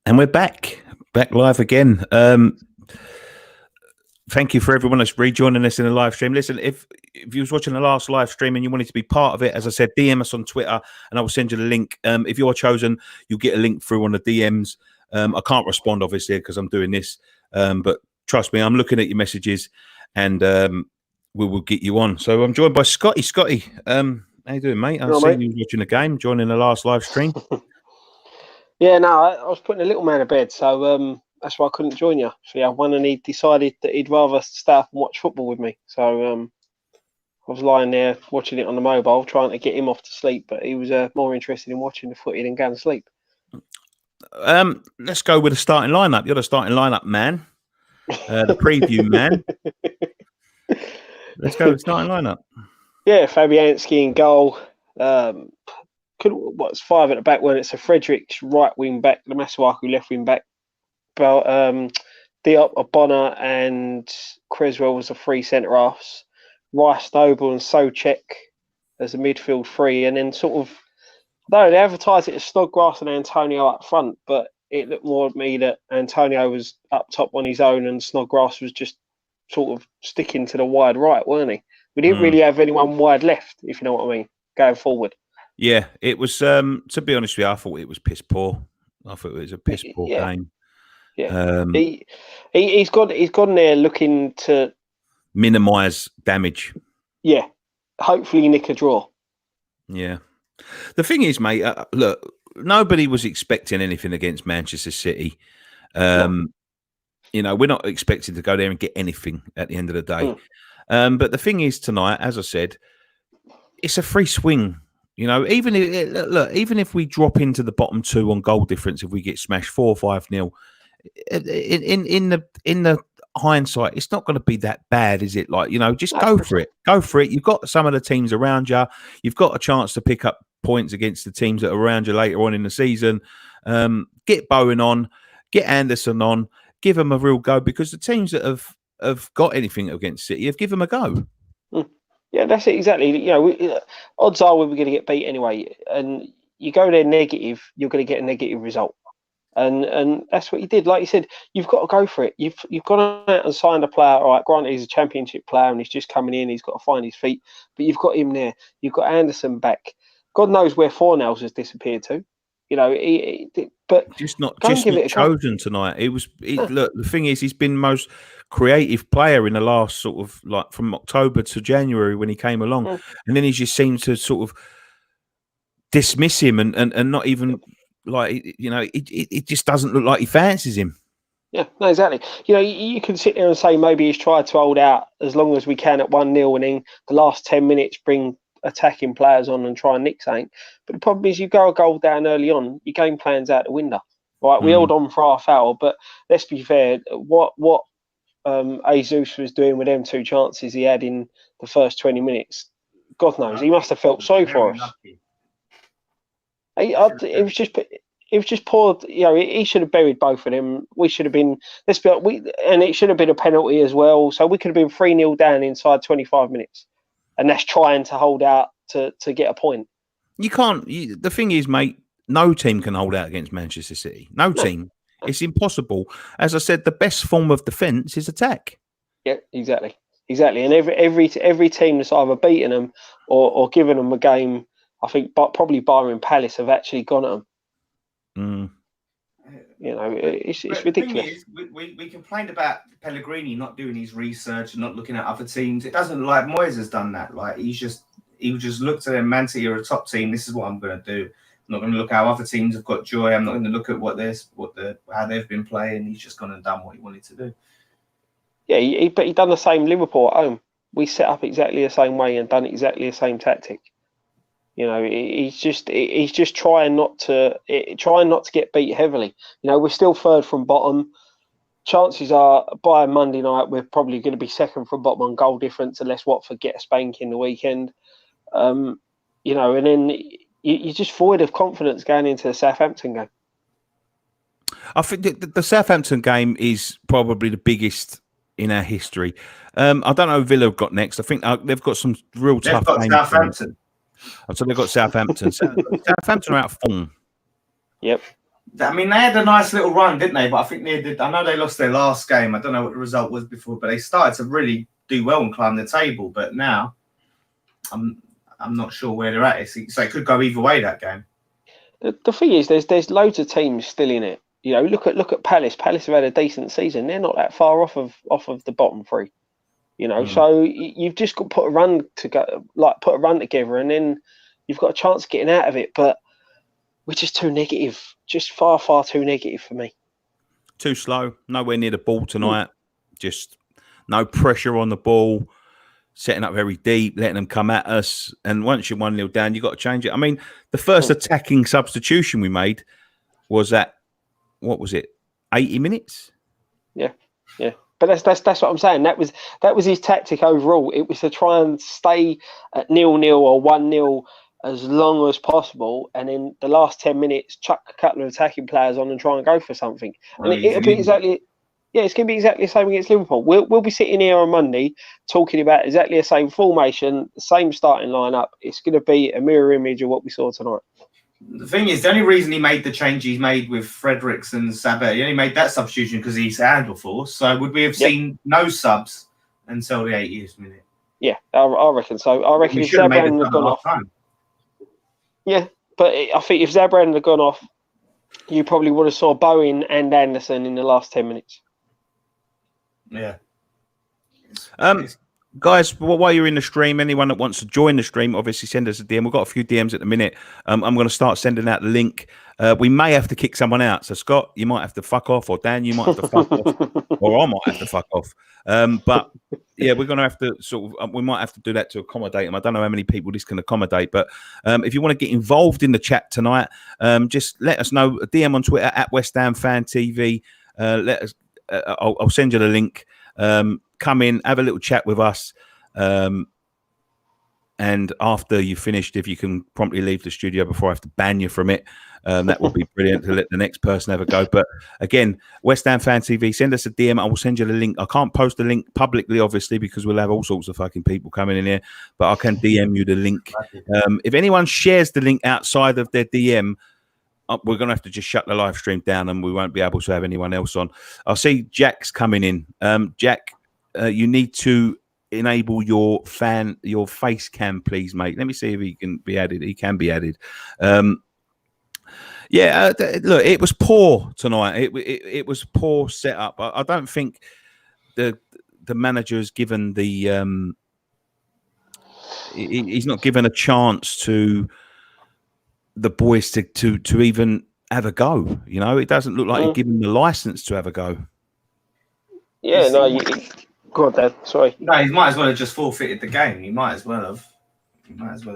And we're back live again. Thank you for everyone that's rejoining us in the live stream. Listen, if you was watching the last live stream and you wanted to be part of it, as I said, DM us on Twitter and I will send you the link. If you are chosen, you'll get a link through on the DMs. I can't respond, obviously, because I'm doing this. But trust me, I'm looking at your messages and we will get you on. So I'm joined by Scotty. Scotty, how you doing, mate? I see you watching the game, joining the last live stream. Yeah, no, I was putting a little man to bed, so that's why I couldn't join you. So yeah, one, and he decided that he'd rather stay up and watch football with me. So I was lying there watching it on the mobile, trying to get him off to sleep, but he was more interested in watching the footy than going to sleep. Let's go with the starting lineup. You're the starting lineup man, the preview man. Let's go with the starting lineup. Yeah, Fabianski in goal. What's five at the back when it's a Fredericks right wing back, the Masuaku left wing back. But Diop, Obona, and Creswell was the three centre halves. Rice, Noble, and Soucek as a midfield three, and then sort of they advertised it as Snodgrass and Antonio up front, but it looked more at me that Antonio was up top on his own and Snodgrass was just sort of sticking to the wide right, weren't he? We didn't really have anyone wide left, if you know what I mean, going forward. Yeah, it was. To be honest with you, I thought it was piss poor. I thought it was a piss poor game. Yeah, he's gone there looking to minimise damage. Yeah, hopefully nick a draw. Yeah, the thing is, mate. Look, nobody was expecting anything against Manchester City. No. You know, we're not expecting to go there and get anything at the end of the day. But the thing is, tonight, as I said, it's a free swing. You know, even if we drop into the bottom two on goal difference, if we get smashed 4-5-0, in the hindsight, it's not going to be that bad, is it? Like, you know, just go for it. Go for it. You've got some of the teams around you. You've got a chance to pick up points against the teams that are around you later on in the season. Get Bowen on, get Anderson on, give them a real go, because the teams that have got anything against City have given them a go. Yeah, that's it, exactly. You know, odds are we're going to get beat anyway, and you go there negative, you're going to get a negative result, and that's what you did. Like you said, you've got to go for it. You've gone out and signed a player. All right, granted he's a championship player and he's just coming in. He's got to find his feet, but you've got him there. You've got Anderson back. God knows where Fornells has disappeared to. You know, but just not chosen tonight. Look, the thing is, he's been most creative player in the last sort of like from October to January when he came along, and then he just seemed to sort of dismiss him and not even like, you know, it just doesn't look like he fancies him. Yeah, no, exactly. You know, you can sit there and say maybe he's tried to hold out as long as we can at 1-0, and then the last 10 minutes bring attacking players on and try and nick something. But the problem is, you go a goal down early on, your game plan's out the window. Right, we held on for half hour, but let's be fair. What Jesus was doing with them two chances he had in the first 20 minutes, God knows, he must have felt sorry for us. It was just poor. You know, he should have buried both of them. We should have been. And it should have been a penalty as well. So we could have been 3-0 down inside 25 minutes, and that's trying to hold out to get a point. You can't. The thing is, mate, no team can hold out against Manchester City. No team. It's impossible. As I said, the best form of defence is attack. Yeah, exactly. And every team that's either beaten them or given them a game, I think, probably barring Palace, have actually gone at them. You know, it's ridiculous. Is, we complained about Pellegrini not doing his research and not looking at other teams. It doesn't like Moyes has done that. Like he just looked at them. Man City are a top team. This is what I'm going to do. I'm not going to look how other teams have got joy. I'm not going to look at how they've been playing. He's just gone and done what he wanted to do. Yeah, but he done the same Liverpool at home. We set up exactly the same way and done exactly the same tactic. You know, he's just trying not to get beat heavily. You know, we're still third from bottom. Chances are by Monday night we're probably going to be second from bottom on goal difference unless Watford get a spanking the weekend. You know, and then you're just void of confidence going into the Southampton game. I think the Southampton game is probably the biggest in our history. I don't know who Villa have got next. I think they've got some real tough games. Southampton. So they've got Southampton. Southampton are out of form. Yep. I mean, they had a nice little run, didn't they? But I think they did. I know they lost their last game. I don't know what the result was before, but they started to really do well and climb the table. But now, I'm not sure where they're at. So it could go either way, that game. The thing is, there's loads of teams still in it. You know, look at Palace. Palace have had a decent season. They're not that far off of the bottom three. You know, so you've just got to put a run together, and then you've got a chance of getting out of it. But we're just too negative. Just far too negative for me. Too slow. Nowhere near the ball tonight. Just no pressure on the ball. Setting up very deep, letting them come at us. And once you're 1-0 down, you've got to change it. I mean, the first attacking substitution we made was at, what was it, 80 minutes? Yeah. But that's what I'm saying. That was his tactic overall. It was to try and stay at 0-0 or 1-0 as long as possible, and in the last 10 minutes, chuck a couple of attacking players on and try and go for something. And it'll be exactly, it's going to be exactly the same against Liverpool. We'll be sitting here on Monday talking about exactly the same formation, the same starting lineup. It's going to be a mirror image of what we saw tonight. The thing is, the only reason he made the change he's made with Fredericks and Sabat, he only made that substitution because he's handle force. So would we have seen no subs until the 80th minute? Yeah, I reckon so. I reckon if Zabran had gone off. Yeah, but I think if Zabran had gone off, you probably would have saw Bowen and Anderson in the last 10 minutes. Yeah. Guys, while you're in the stream, anyone that wants to join the stream, obviously send us a DM. We've got a few DMs at the minute. I'm going to start sending out the link. We may have to kick someone out. So, Scott, you might have to fuck off, or Dan, you might have to fuck off, or I might have to fuck off. But, yeah, we're going to have to we might have to do that to accommodate them. I don't know how many people this can accommodate. But if you want to get involved in the chat tonight, just let us know. A DM on Twitter at West Ham Fan TV. Let us. I'll send you the link. Come in, have a little chat with us, and after you've finished, if you can promptly leave the studio before I have to ban you from it, that would be brilliant to let the next person have a go. But again, West Ham Fan TV, send us a DM. I will send you the link. I can't post the link publicly, obviously, because we'll have all sorts of fucking people coming in here, but I can DM you the link. If anyone shares the link outside of their DM, we're going to have to just shut the live stream down and we won't be able to have anyone else on. I'll see Jack's coming in. Jack, you need to enable your face cam, please, mate. Let me see if he can be added. He can be added. Look, it was poor tonight. It was poor setup. I don't think the manager has given the he's not given a chance to the boys to even have a go. You know, it doesn't look like he's given the license to have a go. Yeah, no, go on, Dad. Sorry. No, he might as well have just forfeited the game. He might as well have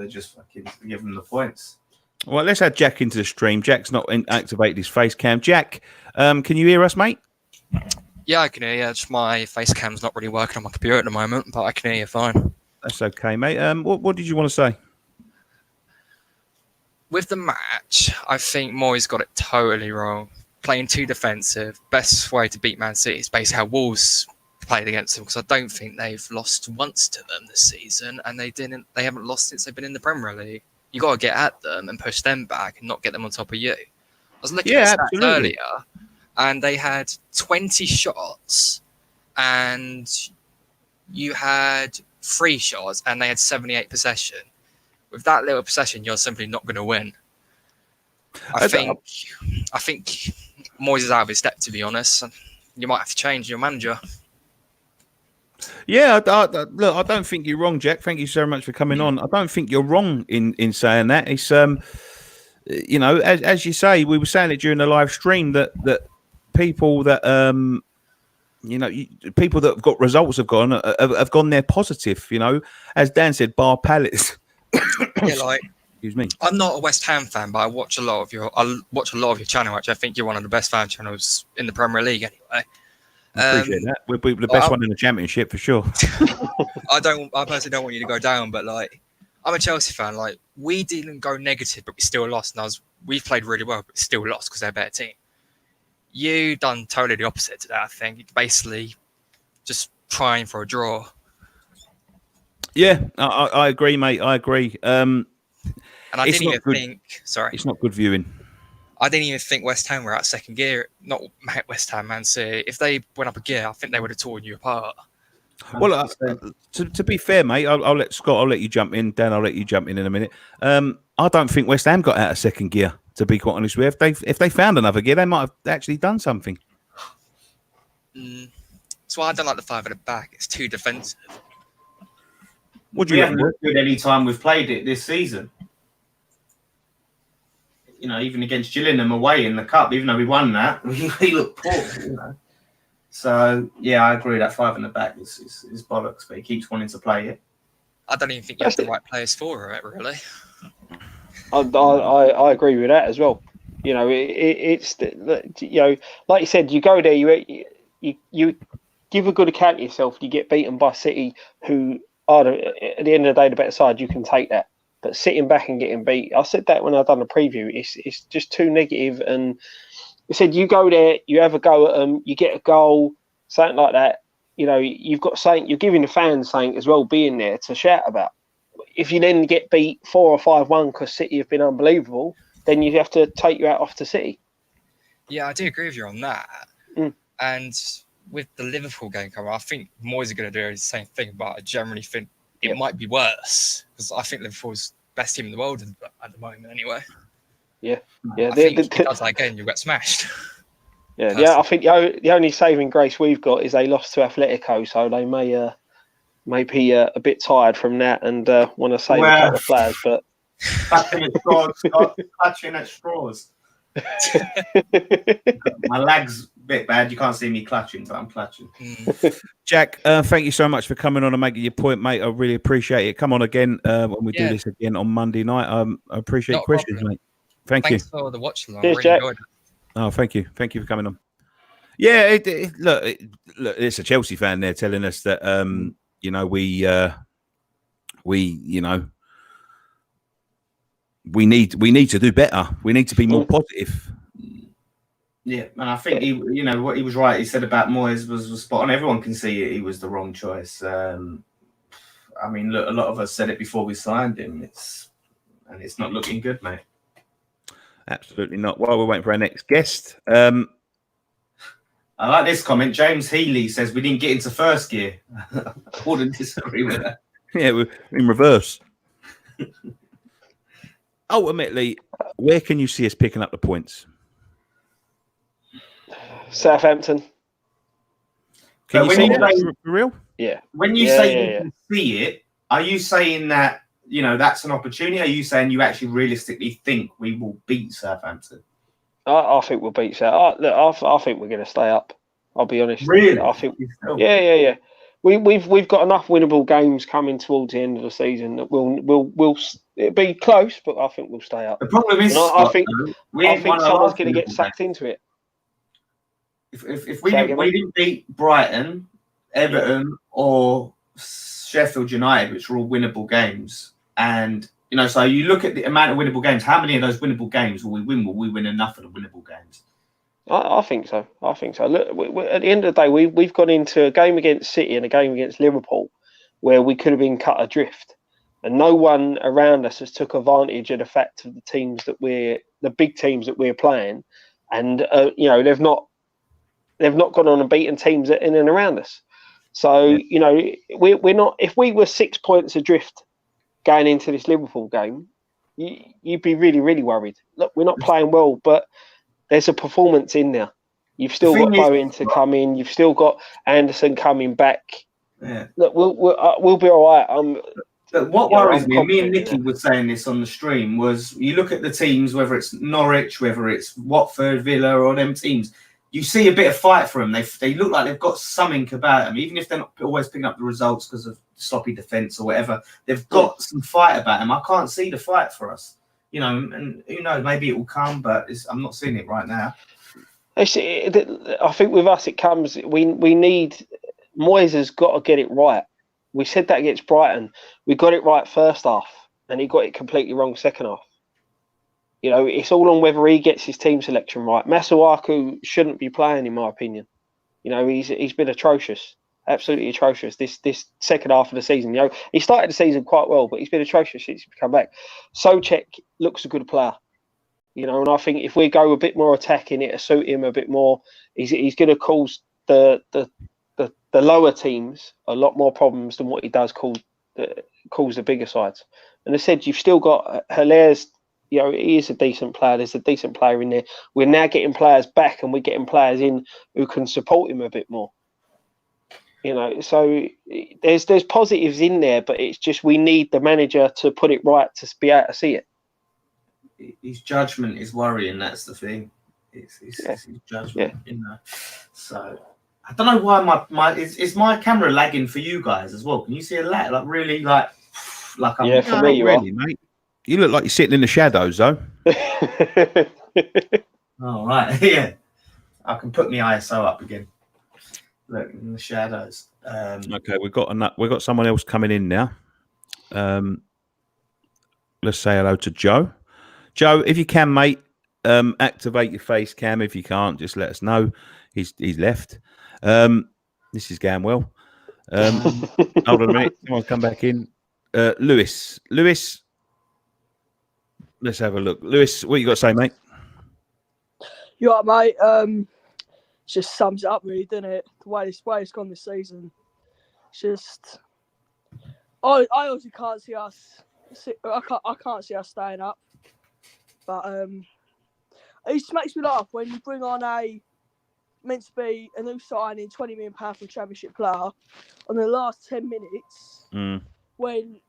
just fucking given them the points. Well, let's add Jack into the stream. Jack's not activated his face cam. Jack, can you hear us, mate? Yeah, I can hear you. Just my face cam's not really working on my computer at the moment, but I can hear you fine. That's okay, mate. What did you want to say? With the match, I think Moyes got it totally wrong. Playing too defensive. Best way to beat Man City is basically how Wolves played against them, because I don't think they've lost once to them this season, and they haven't lost since they've been in the Premier League. You got to get at them and push them back and not get them on top of you. I was looking at stats earlier, and they had 20 shots, and you had 3 shots, and they had 78 possession. With that little possession, you're simply not going to win. I think Moyes is out of his depth, to be honest. You might have to change your manager. Yeah, look, I don't think you're wrong, Jack. Thank you so much for coming on. I don't think you're wrong in saying that. It's you know, as you say, we were saying it during the live stream that people that you know, people that have got results have gone there positive. You know, as Dan said, bar Palace. Yeah, like, excuse me. I'm not a West Ham fan, but I watch a lot of your channel. Which I think you're one of the best fan channels in the Premier League, anyway. I appreciate that. We're the best one in the Championship for sure. I personally don't want you to go down, but like, I'm a Chelsea fan. Like, we didn't go negative, but we still lost. And we played really well, but still lost because they're a better team. You done totally the opposite to that. I think it's basically just trying for a draw. Yeah, I agree, mate. I agree. And I didn't even think. Sorry, it's not good viewing. I didn't even think West Ham were out second gear. Not West Ham, Man City. If they went up a gear, I think they would have torn you apart. Well, to be fair, mate, I'll let Scott. I'll let you jump in. Dan, I'll let you jump in a minute. I don't think West Ham got out of second gear. To be quite honest with you, if they found another gear, they might have actually done something. That's why I don't like the 5 at the back. It's too defensive. What do you haven't looked good any time we've played it this season? You know, even against Gillingham away in the cup, even though we won that, we looked poor. You know. So yeah, I agree that 5 in the back is bollocks, but he keeps wanting to play it. I don't even think you have the right players for it, really. I agree with that as well. You know, it's you know, like you said, you go there, you give a good account of yourself. You get beaten by City, who are at the end of the day the better side. You can take that, but sitting back and getting beat, I said that when I done the preview. It's just too negative. And I said you go there, you have a go at them, you get a goal, something like that. You know, you've got something. You're giving the fans something as well, being there to shout about. If you then get beat 4 or 5-1 because City have been unbelievable, then you have to take you out off to City. Yeah, I do agree with you on that. And with the Liverpool game coming, I think Moyes are going to do the same thing, but I generally think it might be worse because I think Liverpool's best team in the world at the moment anyway. Yeah. I think if he does that again, you'll get smashed. Yeah, I think the only saving grace we've got is they lost to Atletico, so they may be a bit tired from that and want to save a couple of players. But clutching at straws. My leg's a bit bad. You can't see me clutching, but I'm clutching. Jack, thank you so much for coming on and making your point, mate. I really appreciate it. Come on again when we do this again on Monday night. I appreciate your questions, mate. Thanks you. Thanks for the watch along. Cheers, really Jack. enjoyed it. Oh, thank you. Thank you for coming on. Yeah, look, it's a Chelsea fan there telling us that you know, we need to do better. We need to be more positive. Yeah, and I think what he was right. He said about Moyes was spot on. Everyone can see it. He was the wrong choice. I mean, look, a lot of us said it before we signed him. It's not looking good, mate. Absolutely not. While we're waiting for our next guest, I like this comment. James Healy says we didn't get into first gear. I wouldn't disagree with that. Yeah, we're in reverse. Ultimately, where can you see us picking up the points? Southampton. Can you see that for real? Yeah. When you say you can see it, are you saying that, you know, that's an opportunity? Are you saying you actually realistically think we will beat Southampton? I think we'll beat Southampton. I think we're going to stay up. I'll be honest. Really? I think. Yeah. We've got enough winnable games coming towards the end of the season that we'll it'll be close, but I think we'll stay up. The problem is, I think someone's going to get sucked into it. If we didn't beat Brighton, Everton, or Sheffield United, which were all winnable games, and you know, so you look at the amount of winnable games. How many of those winnable games will we win? Will we win enough of the winnable games? I think so. Look, at the end of the day, we've gone into a game against City and a game against Liverpool where we could have been cut adrift, and no one around us has took advantage of the fact of the big teams that we're playing, and you know, they've not gone on and beaten teams in and around us. So you know, we're not. If we were 6 points adrift going into this Liverpool game, you'd be really, really worried. Look, we're not playing well, but there's a performance in there. You've still got Bowen to come in. You've still got Anderson coming back. Yeah. Look, we'll be all right. But what worries me and Nicky were saying this on the stream, was you look at the teams, whether it's Norwich, whether it's Watford, Villa, or them teams, you see a bit of fight for them. They look like they've got something about them, even if they're not always picking up the results because of sloppy defence or whatever. They've got some fight about them. I can't see the fight for us, you know. And who knows? Maybe it will come, but I'm not seeing it right now. I think with us, it comes. We need Moyes has got to get it right. We said that against Brighton. We got it right first half, and he got it completely wrong second half. You know, it's all on whether he gets his team selection right. Masuaku shouldn't be playing, in my opinion. You know, he's been atrocious, absolutely atrocious. This second half of the season, you know, he started the season quite well, but he's been atrocious since he's come back. Souček looks a good player. You know, and I think if we go a bit more attacking, it'll suit him a bit more. He's going to cause the lower teams a lot more problems than what he does cause the bigger sides. And I said, you've still got Hilaire's, you know, he is a decent player. There's a decent player in there. We're now getting players back, and we're getting players in who can support him a bit more. You know, so there's positives in there, but it's just we need the manager to put it right to be able to see it. His judgment is worrying. That's the thing. It's his judgment, you know. So I don't know why is my camera lagging for you guys as well. Can you see a lag? Like really, like I'm. For me, you really, mate. You look like you're sitting in the shadows, though. Oh right, yeah. I can put my ISO up again. Look in the shadows. Okay, we've got someone else coming in now. Let's say hello to Joe. Joe, if you can, mate, activate your face cam. If you can't, just let us know. He's left. This is going well. Hold on a minute. Someone's come back in. Lewis, let's have a look. Lewis, what you got to say, mate? You all right, mate? Just sums it up, really, doesn't it? The way it's gone this season. It's just, I obviously can't see us. I can't see us staying up. But it just makes me laugh when you bring on meant to be a new signing, £20 million for a championship player on the last 10 minutes when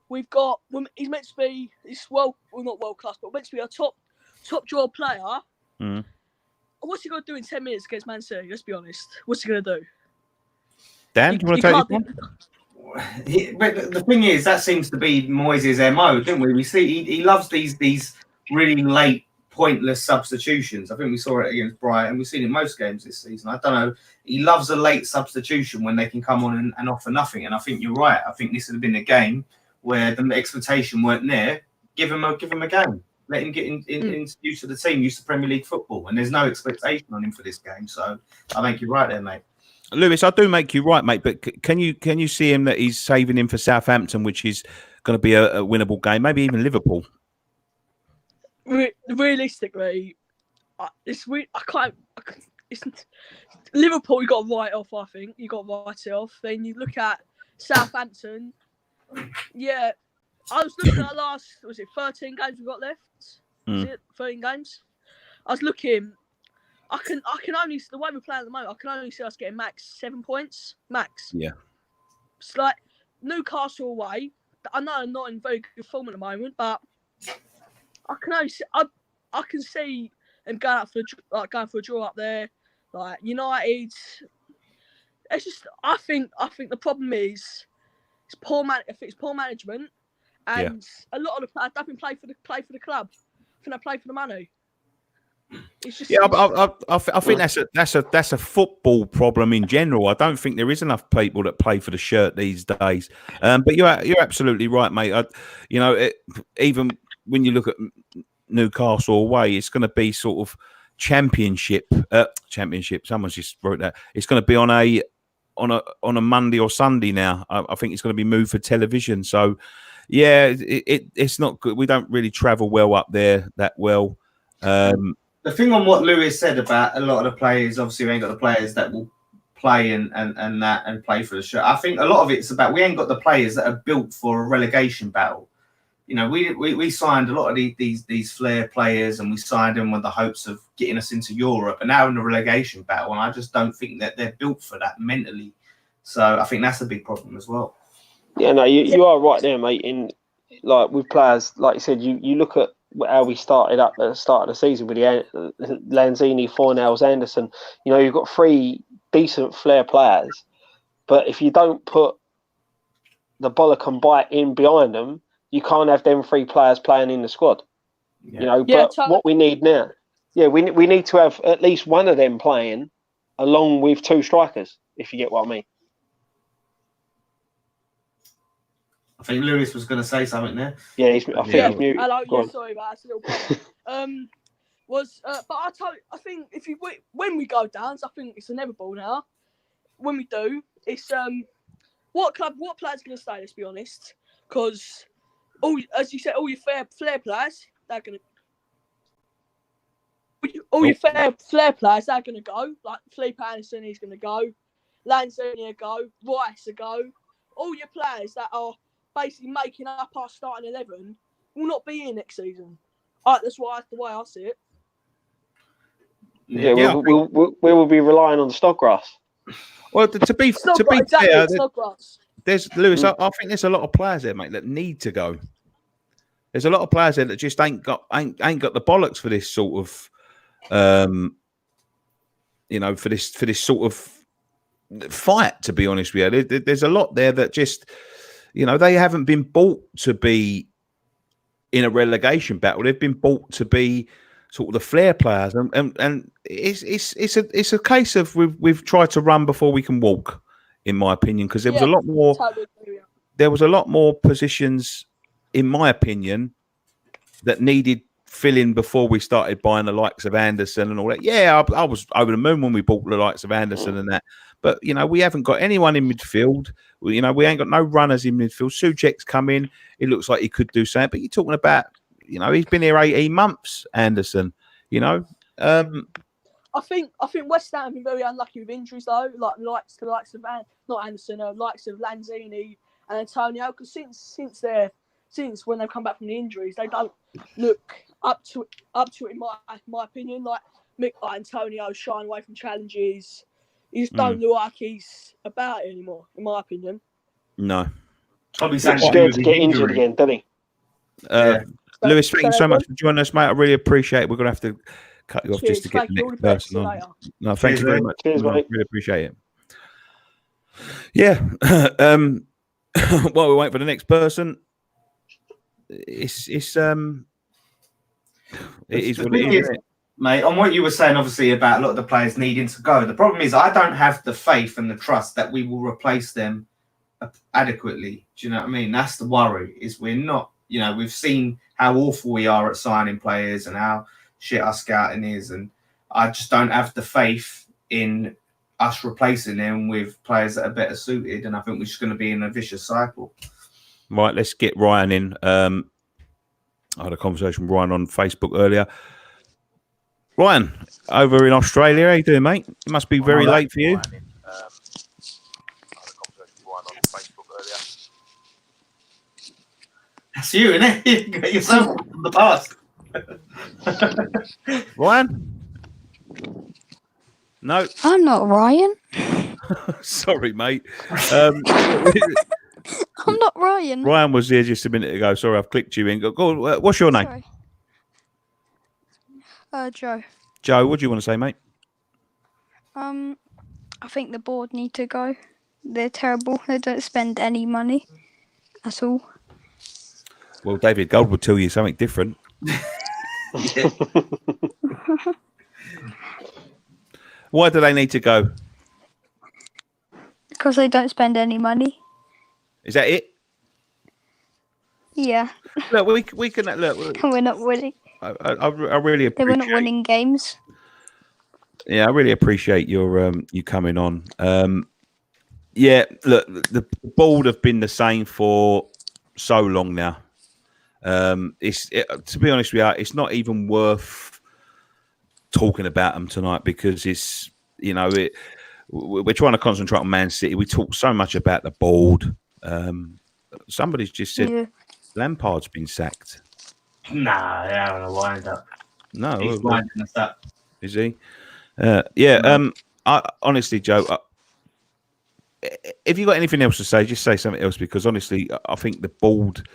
we've got he's meant to be not world class, but meant to be a top draw player. What's he going to do in 10 minutes against Man City? Let's be honest. What's he going to do? Dan, do you want to take this one? But the thing is, that seems to be Moyes' MO, don't we? We see he loves these really late, pointless substitutions. I think we saw it against Brighton. We've seen it in most games this season. I don't know. He loves a late substitution when they can come on and offer nothing. And I think you're right. I think this would have been a game where the expectation weren't there. Give him a game. Let him get used to the team, used to Premier League football. And there's no expectation on him for this game. So I think you're right there, mate. Lewis, I do make you right, mate. But can you see him that he's saving him for Southampton, which is going to be a winnable game, maybe even Liverpool? Realistically, it's Liverpool. You got to write off. I think you got to write it off. Then you look at Southampton. Yeah, I was looking at last. Was it 13 games we got left? Was it 13 games? I was looking. I can only the way we're playing at the moment. I can only see us getting max 7 points. Max. Yeah. It's like Newcastle away. I know I'm not in very good form at the moment, but I can only see, I can see them going for a draw up there. Like United. It's just I think the problem is it's poor management, and a lot of the players don't play for the club. I think they play for the money. It's just, I think that's a football problem in general. I don't think there is enough people that play for the shirt these days. But you're absolutely right, mate. Even when you look at Newcastle away, it's going to be sort of championship. Someone's just wrote that. It's going to be on a Monday or Sunday now. I think it's going to be moved for television. So yeah, it's not good. We don't really travel well up there that well. The thing on what Lewis said about a lot of the players, obviously we ain't got the players that will play and play for the shirt. I think a lot of it's about we ain't got the players that are built for a relegation battle. You know, we signed a lot of these flair players and we signed them with the hopes of getting us into Europe and now in the relegation battle. And I just don't think that they're built for that mentally. So I think that's a big problem as well. Yeah, no, you are right there, mate. In like with players, like you said, you look at how we started up at the start of the season with the Lanzini, Fornells, Anderson. You know, you've got 3 decent flair players, but if you don't put the bollock and bite in behind them, you can't have them 3 players playing in the squad. Yeah. You know, but what we need now, we need to have at least one of them playing along with 2 strikers, if you get what I mean. I think Lewis was going to say something there. Yeah, I think he's muted. Hello, sorry, but that's a little problem. But I think when we go down, I think it's inevitable now. When we do, it's what players going to stay? Let's be honest, because as you said, all your flair players, they're going to. all your flair players, they're going to go. Like Felipe Anderson, he's going to go. Lanzini will go. Rice will go. All your players that are basically making up our starting 11 will not be here next season. That's the way I see it. Yeah, we will be relying on the Snodgrass. Well, to be fair, there's Lewis. I think there's a lot of players there, mate, that need to go. There's a lot of players there that just ain't got the bollocks for this sort of, for this sort of fight. To be honest with you, there's a lot there that just, they haven't been bought to be in a relegation battle. They've been bought to be sort of the flair players, and it's a case of we've tried to run before we can walk, in my opinion, because there was a lot more. There was a lot more positions, in my opinion, that needed filling before we started buying the likes of Anderson and all that. Yeah, I was over the moon when we bought the likes of Anderson and that. But, we haven't got anyone in midfield. We ain't got no runners in midfield. Souček's come in. It looks like he could do something. But you're talking about, he's been here 18 months, Anderson, I think West Ham have been very unlucky with injuries, though. Like the likes of not Anderson, likes of Lanzini and Antonio. Because since when they've come back from the injuries, they don't look up to it. In my opinion, like Antonio shying away from challenges. He just don't look like he's about it anymore, in my opinion. No. Probably scared to get injured again, doesn't he? Lewis, thank you so much for joining us, mate. I really appreciate it. We're going to have to cut you off just to get the next person on. No, thank you very much. Cheers, mate. Really appreciate it. Yeah. While we wait for the next person, it is what it is. Mate, on what you were saying, obviously, about a lot of the players needing to go, the problem is I don't have the faith and the trust that we will replace them adequately. Do you know what I mean? That's the worry, is we're not, we've seen how awful we are at signing players and how shit our scouting is, and I just don't have the faith in us replacing them with players that are better suited, and I think we're just going to be in a vicious cycle. Right, let's get Ryan in. I had a conversation with Ryan on Facebook earlier. Ryan, over in Australia, how you doing, mate? It must be very late for you. That's you, isn't it? You got yourself from the past. Ryan? No. I'm not Ryan. Sorry, mate. I'm not Ryan. Ryan was here just a minute ago. Sorry, I've clicked you in. Go on, what's your name? Sorry. Joe. Joe, what do you want to say, mate? I think the board need to go. They're terrible. They don't spend any money at all. Well, David Gold would tell you something different. Why do they need to go? Because they don't spend any money. Is that it? Yeah. Look, we can look. We're not winning. I really appreciate. We're not winning games. Yeah, I really appreciate your you coming on. Yeah, look, the board have been the same for so long now. To be honest with you, it's not even worth talking about them tonight because it's we're trying to concentrate on Man City. We talk so much about the board. Somebody's just said Lampard's been sacked. Nah, they haven't a wind up. No, he's winding us up. Is he? Yeah. I honestly, Joe, if you got anything else to say, just say something else because honestly, I think the board.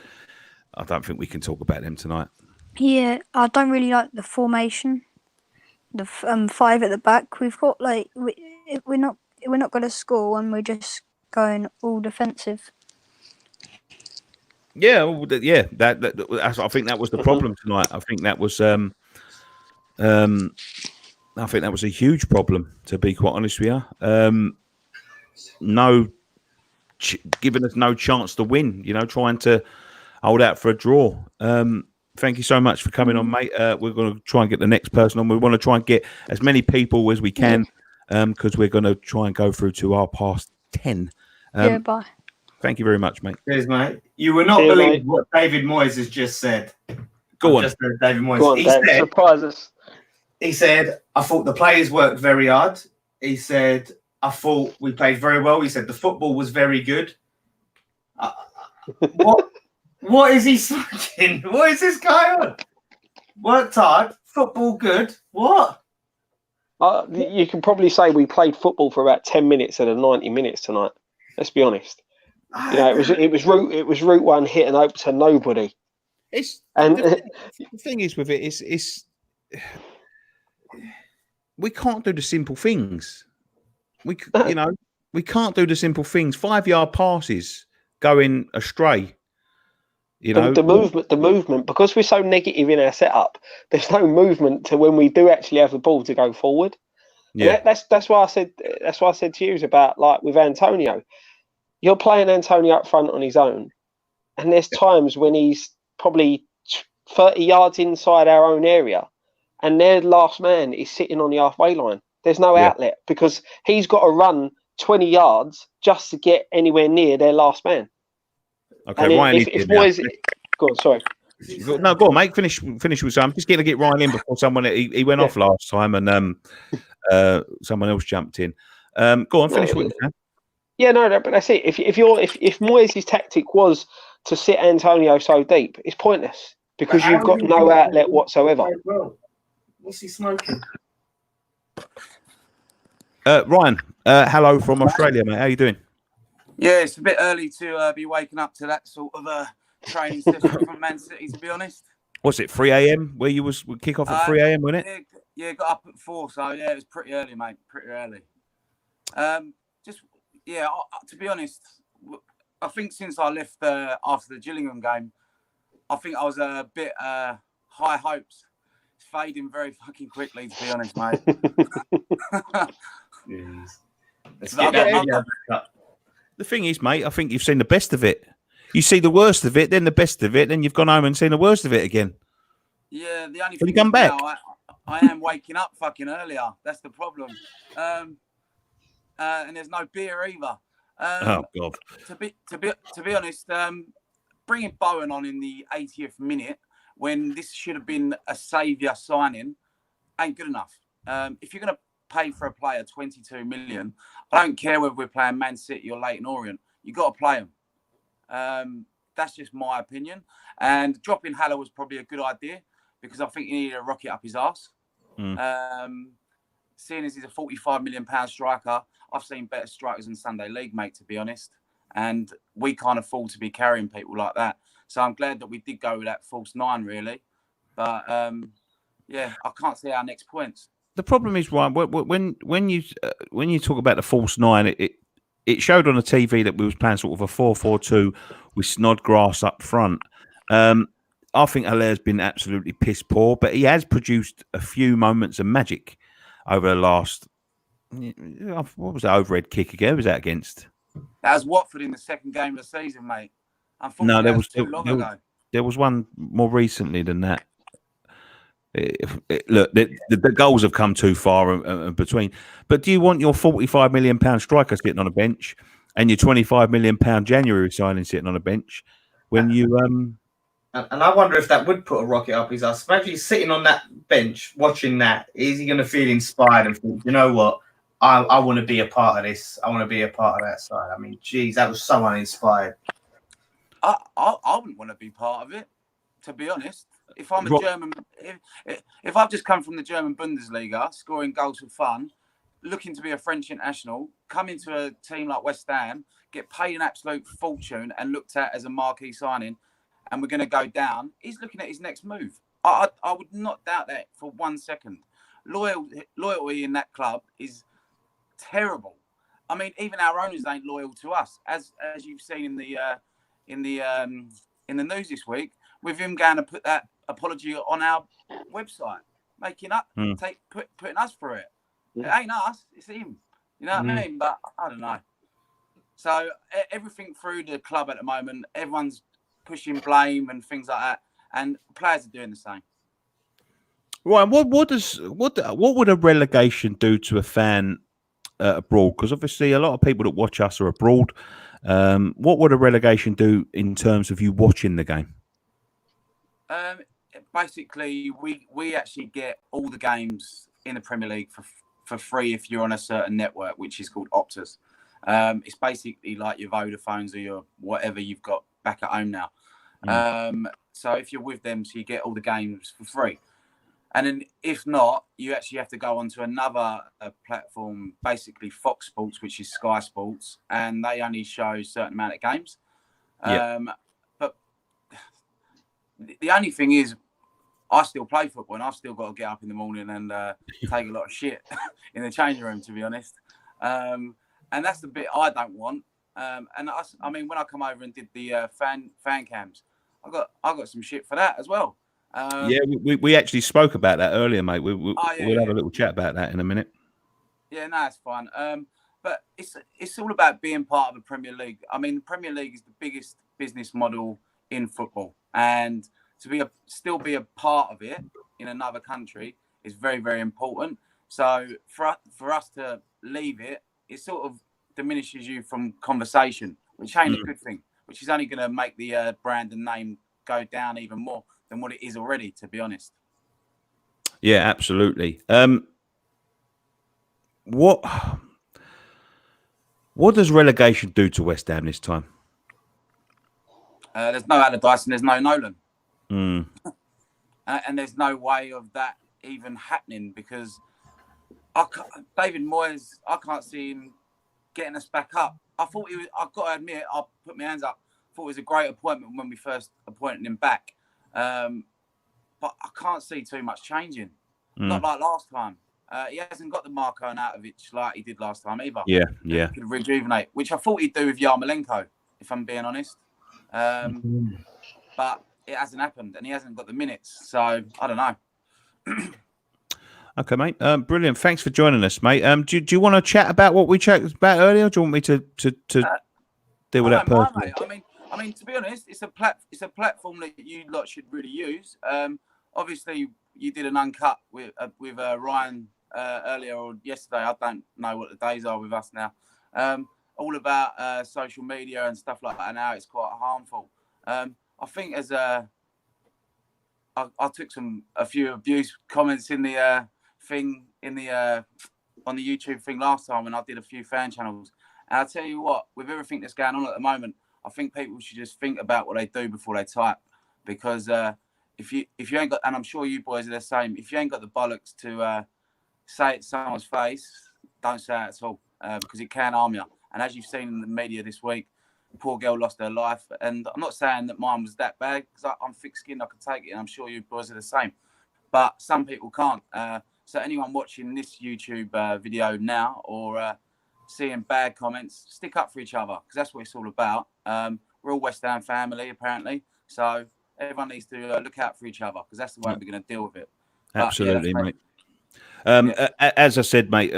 I don't think we can talk about them tonight. Yeah, I don't really like the formation. The 5 at the back. We've got we're not going to score and we're just going all defensive. Yeah, that's, I think that was the problem tonight. I think that was I think that was a huge problem, to be quite honest with you. Giving us no chance to win. Trying to hold out for a draw. Thank you so much for coming on, mate. We're going to try and get the next person on. We want to try and get as many people as we can because we're going to try and go through to our past 10. Bye. Thank you very much, mate. Cheers, mate. You will not believe what David Moyes has just said. Go on. Just David Moyes. Go on, He Dave, said, surprise us. He said, I thought the players worked very hard. He said, I thought we played very well. He said the football was very good. What is he smoking? What is this guy on? Worked hard, football good. What? You can probably say we played football for about 10 minutes out of 90 minutes tonight. Let's be honest. You know, it was route one hit and open to nobody. The thing is with it is we can't do the simple things. We can't do the simple things. 5-yard passes going astray. You know, the movement, because we're so negative in our setup, there's no movement to when we do actually have the ball to go forward. Yeah, that's why I said to you about, like, with Antonio, you're playing Antonio up front on his own, and there's times when he's probably 30 yards inside our own area, and their last man is sitting on the halfway line. There's no outlet because he's got to run 20 yards just to get anywhere near their last man. Okay, Ryan. Go on, sorry. No, go on, mate. Finish with some. Just going to get Ryan in before someone he went off last time, and someone else jumped in. Go on, finish with that. Yeah, no, but that's it. If Moyes' tactic was to sit Antonio so deep, it's pointless because you've got no outlet whatsoever. What's he smoking? Ryan, hello from Australia, mate. How you doing? Yeah, it's a bit early to be waking up to that sort of training session from Man City, to be honest. What's it, 3 a.m. where you was kick off at 3 a.m., wasn't it? Yeah, got up at 4, so yeah, it was pretty early, mate. Pretty early. To be honest, I think since I left after the Gillingham game, I think I was a bit high hopes. It's fading very fucking quickly, to be honest, mate. The thing is, mate, I think you've seen the best of it. You see the worst of it, then the best of it, then you've gone home and seen the worst of it again. Yeah, the only thing you come back? Now, I am waking up fucking earlier. That's the problem. And there's no beer either. Oh God! To be honest, bringing Bowen on in the 80th minute when this should have been a saviour signing ain't good enough. If you're going to pay for a player 22 million, I don't care whether we're playing Man City or Leyton Orient. You got to play them. That's just my opinion. And dropping Haller was probably a good idea because I think he needed a rocket up his arse. Seeing as he's a £45 million striker, I've seen better strikers in Sunday League, mate, to be honest. And we can't afford to be carrying people like that. So I'm glad that we did go with that false 9, really. But, I can't see our next points. The problem is, Ryan, when you talk about the false 9, it showed on the TV that we was playing sort of a 4-4-2 with Snodgrass up front. I think Haller's been absolutely piss poor, but he has produced a few moments of magic over the last. What was that overhead kick again? Who was that against? That was Watford in the second game of the season, mate. No, there was one more recently than that. Look, the goals have come too far in between. But do you want your £45 million striker sitting on a bench and your £25 million January signing sitting on a bench when you And I wonder if that would put a rocket up his ass. Imagine he's sitting on that bench watching that. Is he going to feel inspired and think, you know what? I want to be a part of this. I want to be a part of that side. I mean, geez, that was so uninspired. I wouldn't want to be part of it, to be honest. If I'm a German, if I've just come from the German Bundesliga, scoring goals for fun, looking to be a French international, come into a team like West Ham, get paid an absolute fortune and looked at as a marquee signing, and we're going to go down, he's looking at his next move. I would not doubt that for 1 second. Loyalty in that club is terrible. I mean, even our owners ain't loyal to us, as you've seen in the news this week, with him going to put that apology on our website, making up, putting us through it. It ain't us, it's him. You know what I mean? But I don't know. So everything through the club at the moment, everyone's pushing blame and things like that, and players are doing the same. Right. What would a relegation do to a fan abroad? Because obviously a lot of people that watch us are abroad. What would a relegation do in terms of you watching the game? basically we actually get all the games in the Premier League for free if you're on a certain network, which is called Optus. It's basically like your Vodafones or your whatever you've got back at home now. So if you're with them, so you get all the games for free. And then if not, you actually have to go onto another platform, basically Fox Sports, which is Sky Sports, and they only show a certain amount of games. But the only thing is, I still play football, and I've still got to get up in the morning and take a lot of shit in the changing room, to be honest. And that's the bit I don't want. And I mean, when I come over and did the fan cams, I got some shit for that as well. Yeah, we actually spoke about that earlier, mate. We'll have a little chat about that in a minute. Yeah, no, it's fine. But it's all about being part of the Premier League. I mean, the Premier League is the biggest business model in football, and to still be a part of it in another country is very, very important. So for us to leave it, it sort of diminishes you from conversation, which ain't a good thing, which is only going to make the brand and name go down even more than what it is already, to be honest. Yeah, absolutely. What does relegation do to West Ham this time? There's no Allardyce and there's no Nolan. Mm. And there's no way of that even happening because David Moyes, I can't see him getting us back up. I've got to admit, I'll put my hands up. I thought it was a great appointment when we first appointed him back. But I can't see too much changing. Not like last time. He hasn't got the Marko Arnautovic like he did last time either. Yeah. He could rejuvenate, which I thought he'd do with Yarmolenko, if I'm being honest. But it hasn't happened, and he hasn't got the minutes. So I don't know. Okay, mate. Brilliant. Thanks for joining us, mate. Do you want to chat about what we chatted about earlier? Or do you want me to deal with that personally? I mean, to be honest, it's a platform that you lot should really use. Obviously, you did an uncut with Ryan earlier or yesterday. I don't know what the days are with us now. All about social media and stuff like that, and how it's quite harmful. I think as I took a few abuse comments in the thing on the YouTube thing last time when I did a few fan channels. And I'll tell you what, with everything that's going on at the moment, I think people should just think about what they do before they type, because if you ain't got, and I'm sure you boys are the same, if you ain't got the bollocks to say it to someone's face, don't say it at all, because it can harm you. And as you've seen in the media this week, a poor girl lost her life, and I'm not saying that mine was that bad, because I'm thick-skinned, I can take it, and I'm sure you boys are the same. But some people can't. So anyone watching this YouTube video now or seeing bad comments, stick up for each other, because that's what it's all about. We're all West Ham family, apparently. So everyone needs to look out for each other, because that's the way we're going to deal with it. Absolutely, mate. As I said, mate,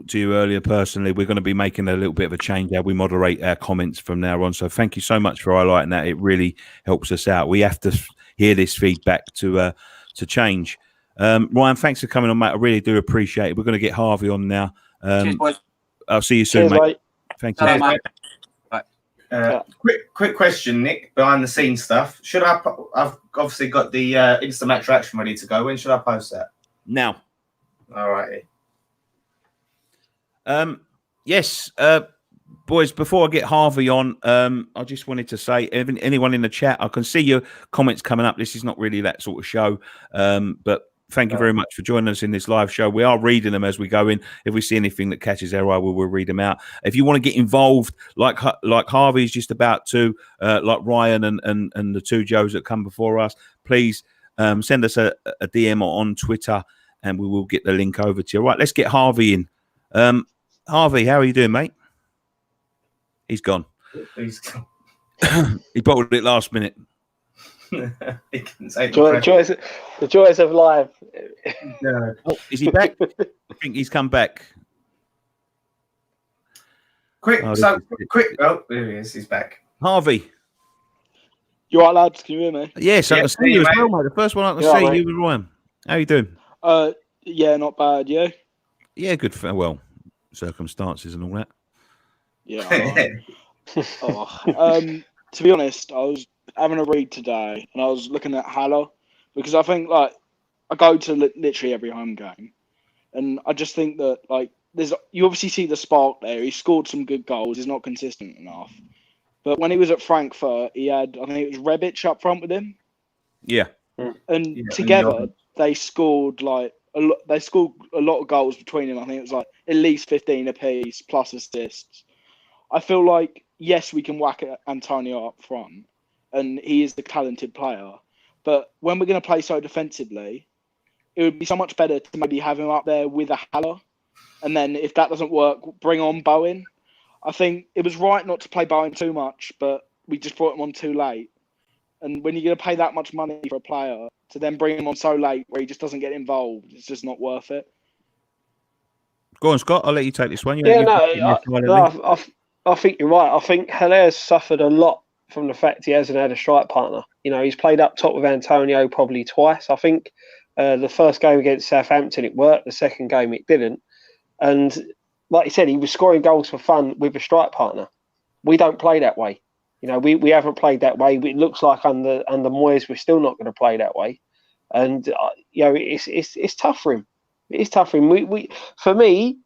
to you earlier personally, we're going to be making a little bit of a change how we moderate our comments from now on. So thank you so much for highlighting that. It really helps us out. We have to hear this feedback to change. Ryan, thanks for coming on, mate. I really do appreciate it. We're going to get Harvey on now. Cheers, boys. I'll see you soon, mate. Thank you. Mate. Quick question, Nick, behind the scenes stuff. I've obviously got the Insta Match Reaction ready to go. When should I post that? Now. All right. Yes, boys, before I get Harvey on, I just wanted to say, anyone in the chat, I can see your comments coming up. This is not really that sort of show, but thank you very much for joining us in this live show. We are reading them as we go in. If we see anything that catches our eye, we'll read them out. If you want to get involved, like Harvey's just about to, like Ryan and the two Joes that come before us, please send us a DM on Twitter, and we will get the link over to you. Right, let's get Harvey in. Harvey, how are you doing, mate? He's gone. He bottled it last minute. The joys of live. No. Oh, is he back? I think he's come back. Quick. Oh, there he is. He's back. Harvey. You all right, lads? Can you hear me? Yes, I can see you as well, mate. The first one I can see you and Ryan. How are you doing? Yeah, not bad. You? Yeah, good. Well, circumstances and all that. Yeah. To be honest, I was having a read today, and I was looking at Haller because I think like I go to literally every home game, and I just think that like you obviously see the spark there. He scored some good goals. He's not consistent enough. But when he was at Frankfurt, he had, I think it was Rebic up front with him. Yeah. And together they scored like they scored a lot of goals between them. I think it was like at least 15 apiece plus assists. I feel like yes, we can whack at Antonio up front, and he is the talented player. But when we're going to play so defensively, it would be so much better to maybe have him up there with a Haller, and then if that doesn't work, bring on Bowen. I think it was right not to play Bowen too much, but we just brought him on too late. And when you're going to pay that much money for a player to then bring him on so late where he just doesn't get involved, it's just not worth it. Go on, Scott. I'll let you take this one. I think you're right. I think Haller's suffered a lot from the fact he hasn't had a strike partner. You know, he's played up top with Antonio probably twice. I think the first game against Southampton it worked. The second game it didn't. And like you said, he was scoring goals for fun with a strike partner. We don't play that way. You know, we haven't played that way. It looks like under Moyes, we're still not going to play that way. And you know, it's tough for him. It is tough for him. For me,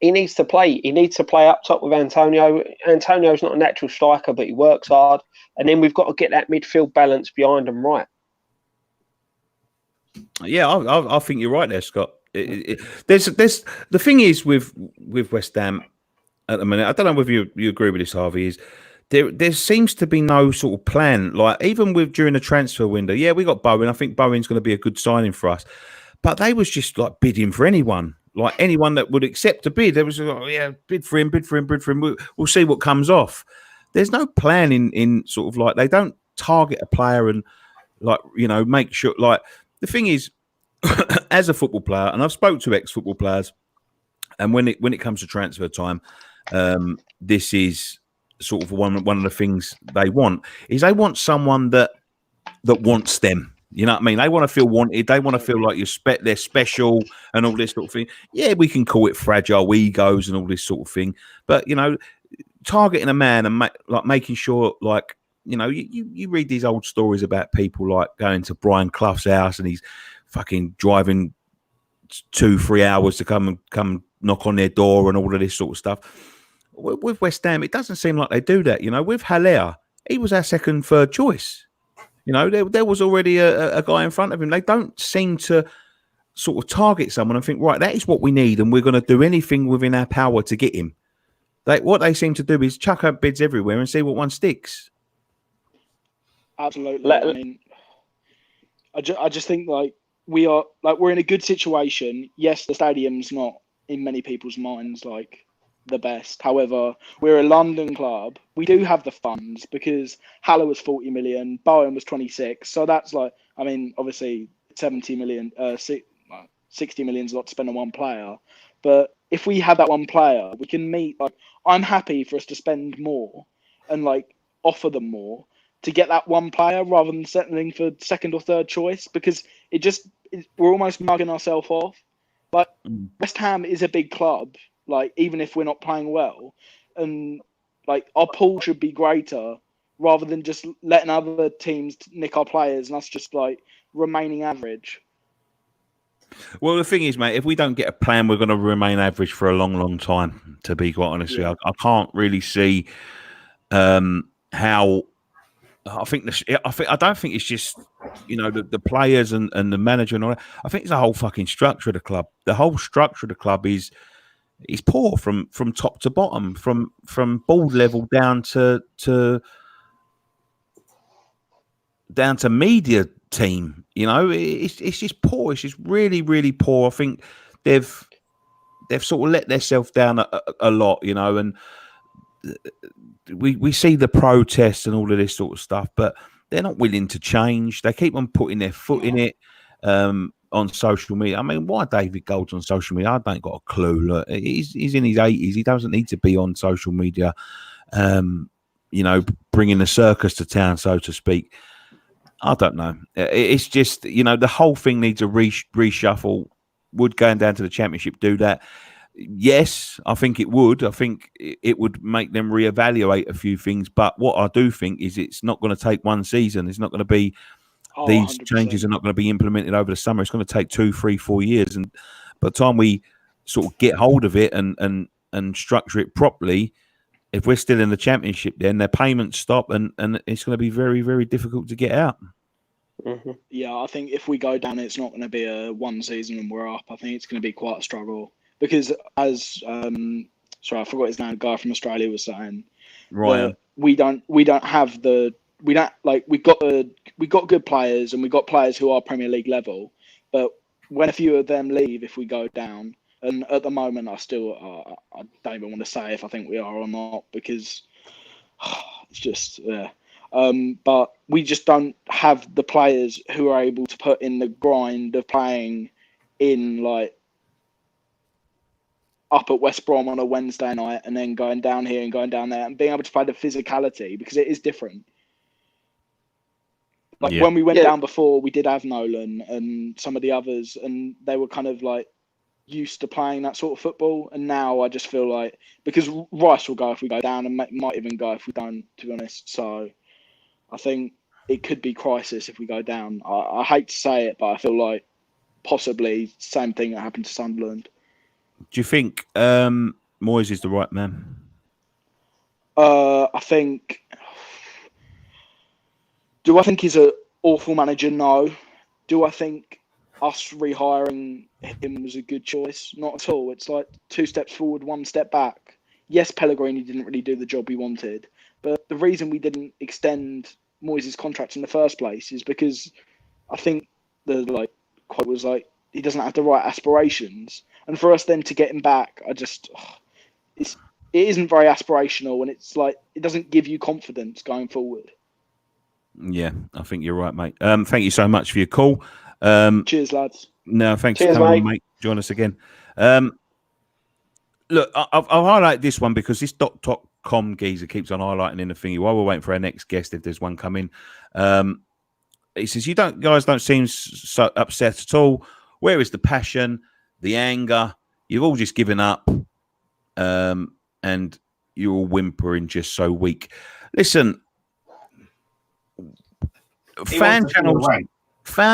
he needs to play. He needs to play up top with Antonio. Antonio's not a natural striker, but he works hard. And then we've got to get that midfield balance behind him right. Yeah, I think you're right there, Scott. There's the thing is with West Ham at the minute. I don't know whether you agree with this, Harvey. Is there seems to be no sort of plan. Like even during the transfer window, yeah, we got Bowen. I think Bowen's going to be a good signing for us. But they was just like bidding for anyone, like anyone that would accept a bid. There was bid for him. We'll see what comes off. There's no plan in sort of like they don't target a player and like make sure. Like the thing is, as a football player, and I've spoke to ex-football players, and when it comes to transfer time, this is sort of one of the things they want is they want someone that wants them. You know what I mean? They want to feel wanted. They want to feel like they're special and all this sort of thing. Yeah, we can call it fragile egos and all this sort of thing. But, targeting a man and making sure, like, you read these old stories about people like going to Brian Clough's house and he's fucking driving 2-3 hours to come knock on their door and all of this sort of stuff. With West Ham, it doesn't seem like they do that. With Haller, he was our third choice. There was already a guy in front of him. They don't seem to sort of target someone and think, right, that is what we need, and we're going to do anything within our power to get him. What they seem to do is chuck up bids everywhere and see what one sticks. Absolutely. I mean, I just think we're in a good situation. Yes, the stadium's not in many people's minds like the best. However, we're a London club. We do have the funds because Haller was 40 million, Bowen was 26. So that's obviously 70 million, 60 million is a lot to spend on one player. But if we have that one player, we can meet. I'm happy for us to spend more and offer them more to get that one player rather than settling for second or third choice, because we're almost mugging ourselves off. West Ham is a big club. Even if we're not playing well, and our pool should be greater rather than just letting other teams nick our players and us just remaining average. Well, the thing is, mate, if we don't get a plan, we're going to remain average for a long, long time. To be quite honest with you, I can't really see how. I don't think it's just the players and the manager and all that. I think it's the whole fucking structure of the club. The whole structure of the club is poor from top to bottom, from board level down to media team. It's just poor. It's just really, really poor. I think they've sort of let themselves down a lot, and we see the protests and all of this sort of stuff, but they're not willing to change. They keep on putting their foot in it. On social media. I mean, why David Gold's on social media? I don't got a clue. Look, he's in his 80s. He doesn't need to be on social media, bringing the circus to town, so to speak. I don't know. It's just, the whole thing needs a reshuffle. Would going down to the Championship do that? Yes, I think it would. I think it would make them reevaluate a few things. But what I do think is it's not going to take one season. It's not going to be these 100%. changes are not going to be implemented over the summer. It's going to take 2, 3, 4 years, and by the time we sort of get hold of it and structure it properly, if we're still in the Championship, then their payments stop, and it's going to be very, very difficult to get out. Mm-hmm. Yeah, I think if we go down, it's not going to be a one season and we're up. I think it's going to be quite a struggle because, as sorry, I forgot his name. The guy from Australia was saying Ryan, that we don't have the we got good players and we got players who are Premier League level, but when a few of them leave, if we go down, and at the moment I don't even want to say if I think we are or not because it's just yeah. But we just don't have the players who are able to put in the grind of playing in like up at West Brom on a Wednesday night and then going down here and going down there and being able to play the physicality because it is different. Like when we went down before, we did have Nolan and some of the others, and they were kind of like used to playing that sort of football. And now I just feel like because Rice will go if we go down and might even go if we don't, to be honest. So I think it could be crisis if we go down. I hate to say it, but I feel like possibly same thing that happened to Sunderland. do you think Moyes is the right man? I think. Do I think he's an awful manager? No. Do I think us rehiring him was a good choice? Not at all. It's like 2 steps forward, 1 step back. Yes, Pellegrini didn't really do the job we wanted, but the reason we didn't extend Moyes' contract in the first place is because I think the quote was he doesn't have the right aspirations, and for us then to get him back, it isn't very aspirational, and it's it doesn't give you confidence going forward. Yeah, I think you're right, mate. Thank you so much for your call. Cheers, lads. No, thanks Cheers, for coming, mate. mate. Join us again. Look, I'll highlight this one because this .com geezer keeps on highlighting in the thingy while we're waiting for our next guest, if there's one coming. He says, you guys don't seem so upset at all. Where is the passion, the anger? You've all just given up, and you're all whimpering, just so weak. Listen, fan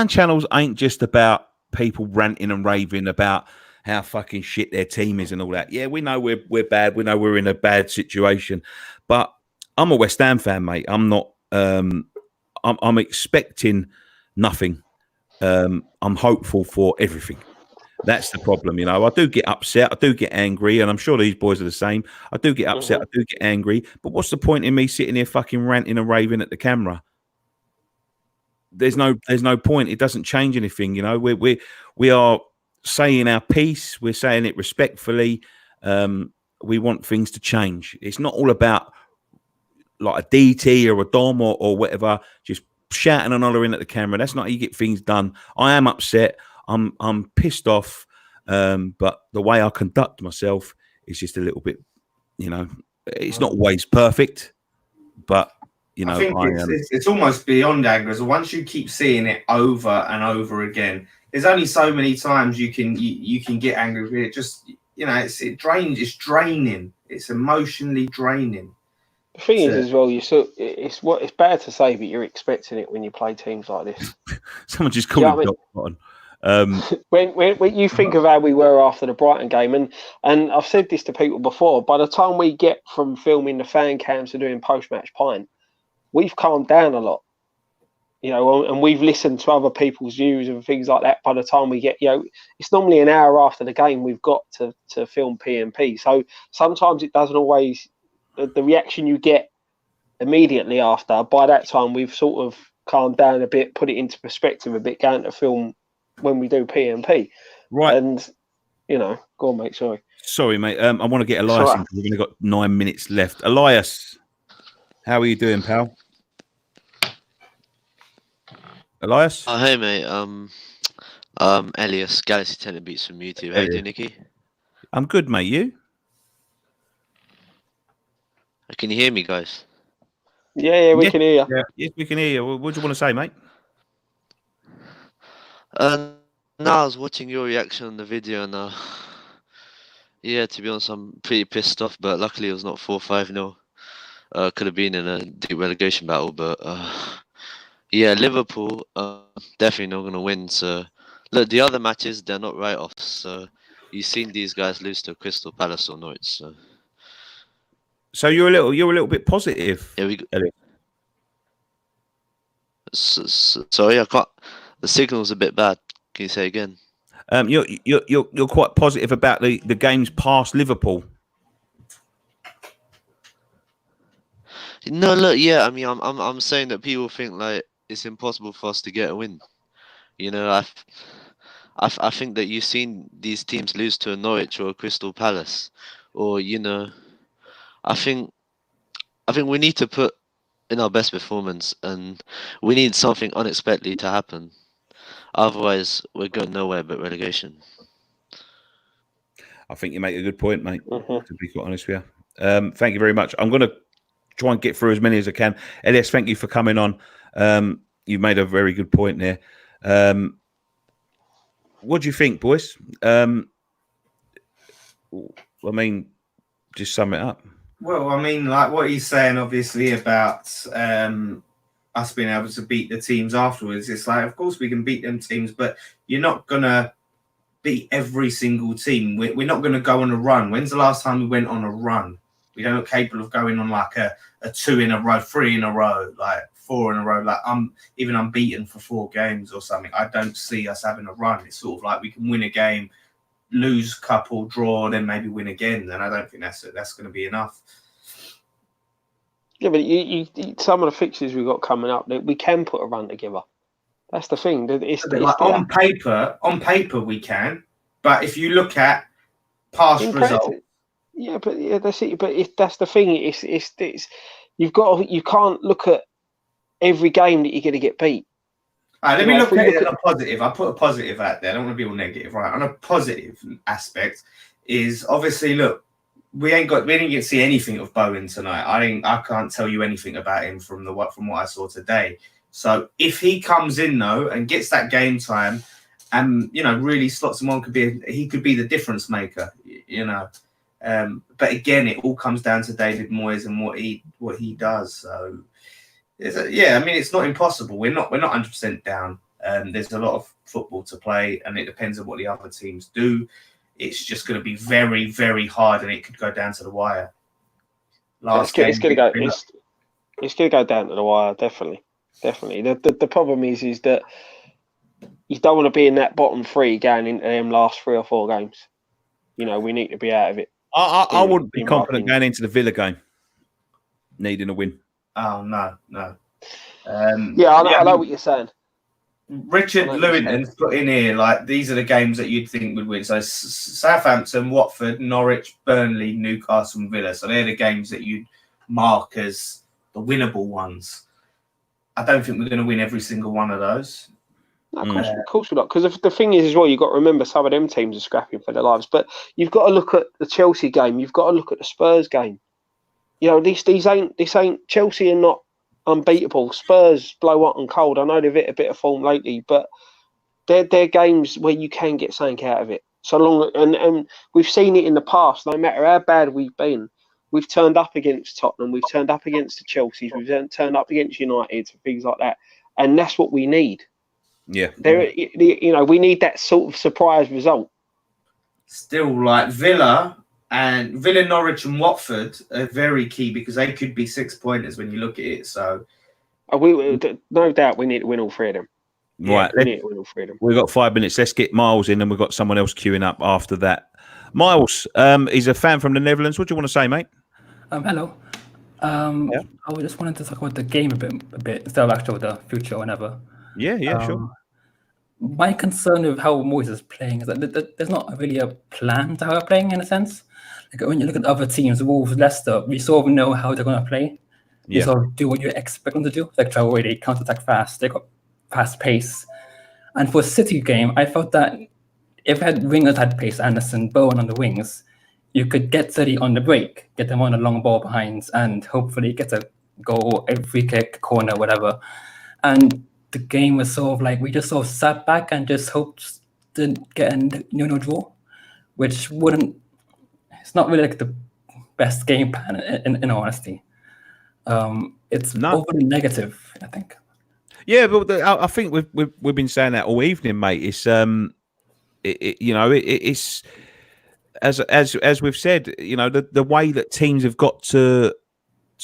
channels ain't just about people ranting and raving about how fucking shit their team is and all that. Yeah, we know we're bad. We know we're in a bad situation. But I'm a West Ham fan, mate. I'm not. I'm expecting nothing. I'm hopeful for everything. That's the problem, you know. I do get upset. I do get angry, and I'm sure these boys are the same. I do get upset. I do get angry. But what's the point in me sitting here fucking ranting and raving at the camera? There's no point. It doesn't change anything, you know. We are saying our piece. We're saying it respectfully. We want things to change. It's not all about like a DT or a Dom or whatever, just shouting and hollering at the camera. That's not how you get things done. I am upset. I'm pissed off. But the way I conduct myself is just a little bit, you know, it's not always perfect, but you know, I think it's almost beyond anger. So once you keep seeing it over and over again, there's only so many times you can get angry with it. Just, you know, it's draining. It's emotionally draining. The thing is, as well, it's bad to say, but you're expecting it when you play teams like this. Someone just called it bottom. When you think of how we were after the Brighton game, and I've said this to people before, by the time we get from filming the fan cams to doing post-match pint, we've calmed down a lot, you know, and we've listened to other people's views and things like that. By the time we get, you know, it's normally an hour after the game we've got to film P&P. So sometimes it doesn't always, the reaction you get immediately after, by that time we've sort of calmed down a bit, put it into perspective a bit, going to film when we do P&P. Right. And, you know, go on, mate, sorry, mate. I want to get Elias in. We've only got 9 minutes left. Elias, how are you doing, pal? Elias? Oh, hey, mate. Elias, Galaxy Tenant Beats from YouTube. How you doing, Nicky? I'm good, mate. You? Can you hear me, guys? Yeah, we can hear you. Yeah, yes, we can hear you. What do you want to say, mate? No, I was watching your reaction on the video, and yeah, to be honest, I'm pretty pissed off. But luckily, it was not 4-5-0. Could have been in a deep relegation battle, but Yeah, Liverpool definitely not going to win. So, look, the other matches, they're not write-offs. So, you've seen these guys lose to Crystal Palace or Norwich. So you're a little bit positive. Yeah, Elliot. sorry, I can't. The signal's a bit bad. Can you say again? You're quite positive about the games past Liverpool. No, look, yeah. I mean, I'm saying that people think like it's impossible for us to get a win. You know, I think that you've seen these teams lose to a Norwich or a Crystal Palace, or I think we need to put in our best performance, and we need something unexpected to happen. Otherwise, we're going nowhere but relegation. I think you make a good point, mate. Mm-hmm. To be quite honest with you, thank you very much. I'm going to try and get through as many as I can. Elias, thank you for coming on. You made a very good point there. What do you think, boys? I mean, just sum it up. Well, I mean, like what he's saying, obviously, about us being able to beat the teams afterwards. It's like, of course, we can beat them teams, but you're not going to beat every single team. We're not going to go on a run. When's the last time we went on a run? We don't look capable of going on like a 2 in a row, 3 in a row, like 4 in a row. Like I'm even unbeaten for 4 games or something. I don't see us having a run. It's sort of like we can win a game, lose a couple, draw, then maybe win again. And I don't think that's going to be enough. Yeah, but you some of the fixtures we've got coming up, we can put a run together. That's the thing. On paper we can, but if you look at past results, that's it. But if that's the thing, it's you can't look at every game that you're going to get beat. All right, let me look at it on a positive. I put a positive out there. I don't want to be all negative, right? On a positive aspect is obviously, look, we didn't get to see anything of Bowen tonight. I can't tell you anything about him from what I saw today. So if he comes in though and gets that game time, and really slots him on, he could be the difference maker. But again, it all comes down to David Moyes and what he does. So it's not impossible. We're not 100% down. There's a lot of football to play, and it depends on what the other teams do. It's just going to be very, very hard, and it could go down to the wire. It's going to go down to the wire, definitely. The problem is that you don't want to be in that bottom 3 going into them last 3 or 4 games. We need to be out of it. I wouldn't be confident going into the Villa game, needing a win. Oh no. I know what you're saying. Richard Lewington's put in here like these are the games that you'd think would win. So Southampton, Watford, Norwich, Burnley, Newcastle, and Villa. So they're the games that you'd mark as the winnable ones. I don't think we're going to win every single one of those. No, of course we're not. Because the thing is, as well, you've got to remember some of them teams are scrapping for their lives. But you've got to look at the Chelsea game. You've got to look at the Spurs game. This ain't Chelsea are not unbeatable. Spurs blow hot and cold. I know they've hit a bit of form lately, but they're games where you can get something out of it. So long, and we've seen it in the past. No matter how bad we've been, we've turned up against Tottenham. We've turned up against the Chelseas. We've turned up against United, things like that. And that's what we need. Yeah. We need that sort of surprise result. Still, like Villa, Norwich, and Watford are very key because they could be 6-pointers when you look at it. So, no doubt, we need to win all 3 of them. Right, we need to win all 3 of them. We've got 5 minutes. Let's get Miles in, and we've got someone else queuing up after that. Miles, he's a fan from the Netherlands. What do you want to say, mate? Hello. I just wanted to talk about the game a bit instead of actually the future or whatever. Yeah, sure. My concern with how Moyes is playing is that there's not really a plan to how they're playing in a sense. Like when you look at other teams, Wolves, Leicester, we sort of know how they're going to play. You sort of do what you expect them to do. Like travel away, they counter-attack fast, they got fast pace. And for a City game, I felt that if wingers had pace, Anderson, Bowen on the wings, you could get City on the break, get them on a long ball behind, and hopefully get a goal, a free kick, corner, whatever. And the game was sort of like we just sort of sat back and just hoped to get a draw, which it's not really like the best game plan in honesty. It's overly negative, I think. Yeah, but I think we've been saying that all evening, mate. It's it's as we've said, the way that teams have got to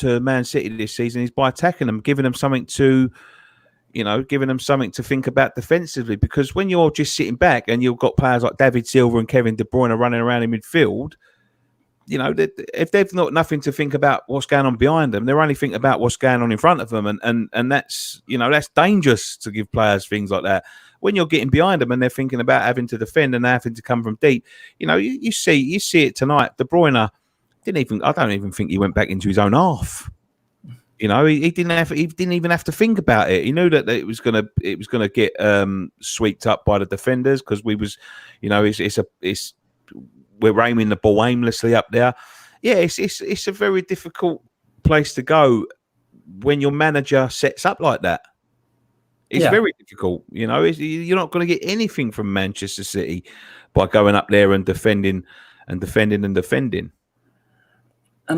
Man City this season is by attacking them, giving them something to think about defensively. Because when you're just sitting back and you've got players like David Silva and Kevin De Bruyne running around in midfield, if they've got nothing to think about what's going on behind them, they're only thinking about what's going on in front of them, and that's that's dangerous to give players things like that. When you're getting behind them and they're thinking about having to defend and having to come from deep, you see it tonight. De Bruyne I don't even think he went back into his own half. He didn't even have to think about it. He knew that it was gonna get swept up by the defenders, because we're aiming the ball aimlessly up there. Yeah, it's a very difficult place to go when your manager sets up like that. It's very difficult. You're not going to get anything from Manchester City by going up there and defending. And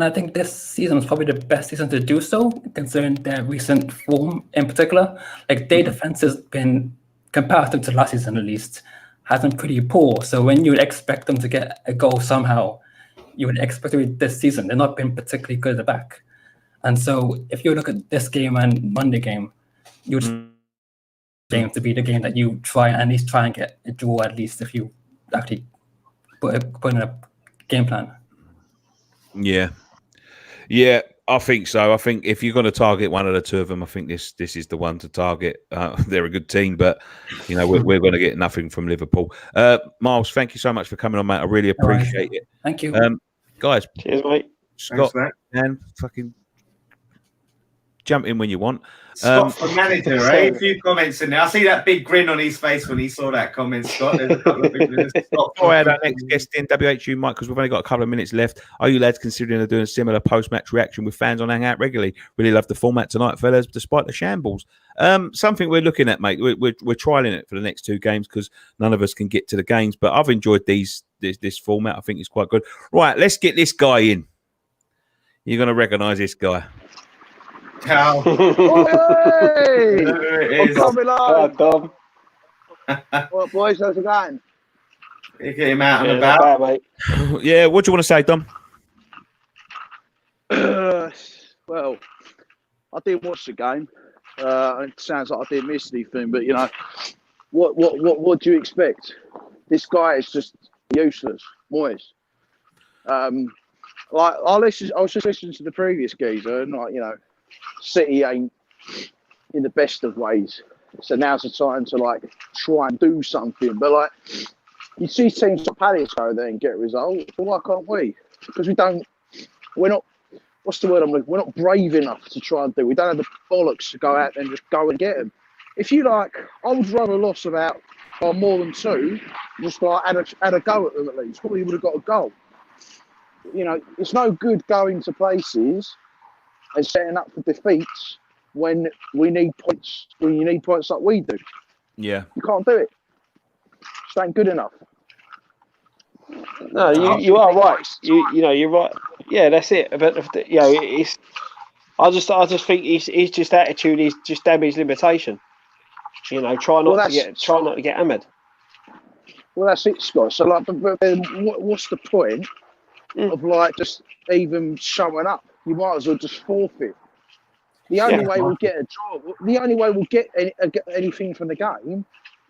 I think this season was probably the best season to do so, considering their recent form in particular. Like, their defense has been, comparative to last season at least, has been pretty poor. So when you would expect them to get a goal somehow, you would expect it this season. They've not been particularly good at the back. And so if you look at this game and Monday game, you would game to be the game that you try and get a draw, at least if you actually put in a game plan. Yeah, I think so. I think if you're going to target one of the two of them, I think this is the one to target. They're a good team, but we're going to get nothing from Liverpool. Miles, thank you so much for coming on, mate. I really appreciate it. Thank you, guys. Cheers, mate. Scott, Thanks, and fucking jump in when you want. Scott for manager, eh? A few comments in there. I see that big grin on his face when he saw that comment, Scott. There's a couple of people in this. Before I had our next guest in, WHU Mike, because we've only got a couple of minutes left. Are you lads considering doing a similar post-match reaction with fans on Hangout regularly? Really love the format tonight, fellas, despite the shambles. Something we're looking at, mate. We're trialing it for the next two games because none of us can get to the games, but I've enjoyed this format. I think it's quite good. Right, let's get this guy in. You're going to recognise this guy. Hey! It Coming live. Dom. What, boys? How's it going? You get him out and Yeah, about. not bad, mate. Yeah, what do you want to say, Dom? Well, I didn't watch the game. It sounds like I didn't miss anything, but what do you expect? This guy is just useless, Moyes. Like I was just listening to the previous geezer, and City ain't in the best of ways, so now's the time to try and do something. But you see teams like Palace go there and get results. Well, why can't we? Because we're not. What's the word I'm looking? We're not brave enough to try and do. We don't have the bollocks to go out and just go and get them. If you I would rather lost about more than two. Just had a go at them at least. Probably would have got a goal. It's no good going to places and setting up for defeats when we need points. When you need points like we do, Yeah, you can't do it. It ain't good enough. No, you are right. You're right. Yeah, that's it. But it's. I just think his just attitude is just damn his limitation. Try not to get hammered. Well, that's it, Scott. So but then what's the point of just even showing up? You might as well just forfeit. The only way we'll get a draw, the only way we'll get anything from the game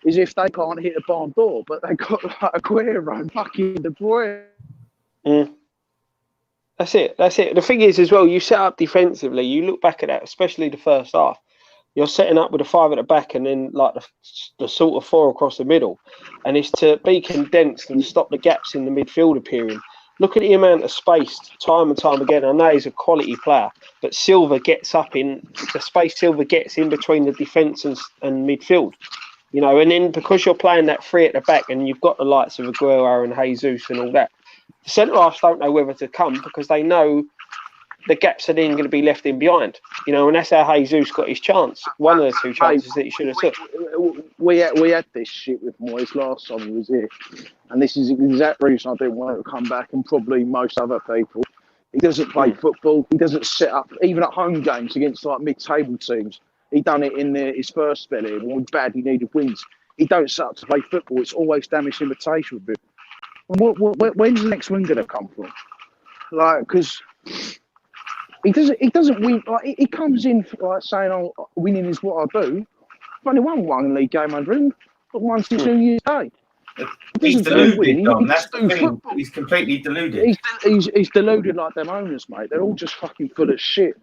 is if they can't hit a barn door. But they got Aguero and fucking De Bruyne. That's it. The thing is, as well, you set up defensively. You look back at that, especially the first half. You're setting up with a five at the back and then the sort of four across the middle, and it's to be condensed and stop the gaps in the midfield appearing. Look at the amount of space, time and time again. I know he's a quality player, but Silva gets up in the space. Silva gets in between the defence and midfield, and then because you're playing that three at the back and you've got the likes of Aguero and Jesus and all that, the centre halves don't know whether to come because they know the gaps are then going to be left in behind, and that's how Jesus got his chance. One of the two chances that he should have took. We had this shit with Moyes last time he was here, and this is the exact reason I didn't want him to come back, and probably most other people. He doesn't play football. He doesn't set up, even at home games against mid-table teams. He done it in his first spell here when we badly needed wins. He don't set up to play football. It's always damage limitation with him. And when's the next win going to come from? Like, because he doesn't win. Like, he comes in like saying, "Oh, winning is what I do." I've only won one league game under him, but once in 2 years. Hey, He's deluded, Dom. That's the thing. Football. He's completely deluded. He's deluded like them owners, mate. They're all just fucking full of shit.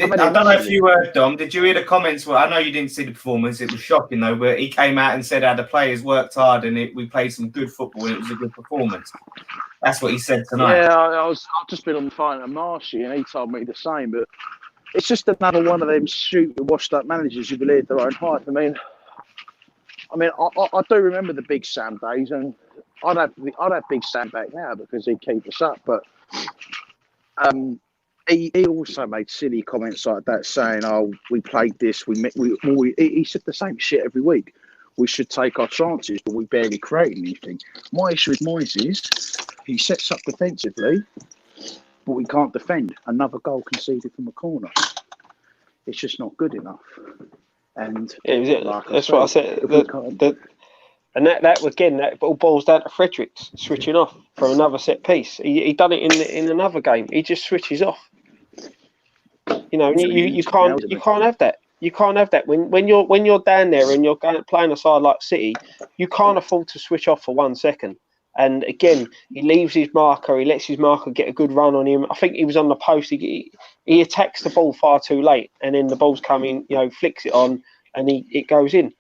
I don't know if you heard, Dom. Did you hear the comments? Well, I know you didn't see the performance. It was shocking, though, where he came out and said how the players worked hard and we played some good football and it was a good performance. That's what he said tonight. Yeah, I've just been on the phone to Marshy and he told me the same. But it's just another one of them stupid, washed-up managers who believe their own hype. I mean, I do remember the Big Sam days, and I'd have Big Sam back now because he'd keep us up. But he also made silly comments like that, saying, "Oh, we played this. He said the same shit every week. We should take our chances, but we barely create anything." My issue with Moyes is he sets up defensively, but we can't defend. Another goal conceded from a corner. It's just not good enough. And that's what I said. And that again, that all boils down to Fredericks switching off for another set piece. He done it in another game. He just switches off. You know, you can't have that. You can't have that when you're down there and you're playing a side like City. You can't afford to switch off for 1 second. And again, he leaves his marker. He lets his marker get a good run on him. I think he was on the post. He attacks the ball far too late, and then the ball's coming. You know, flicks it on, and it goes in.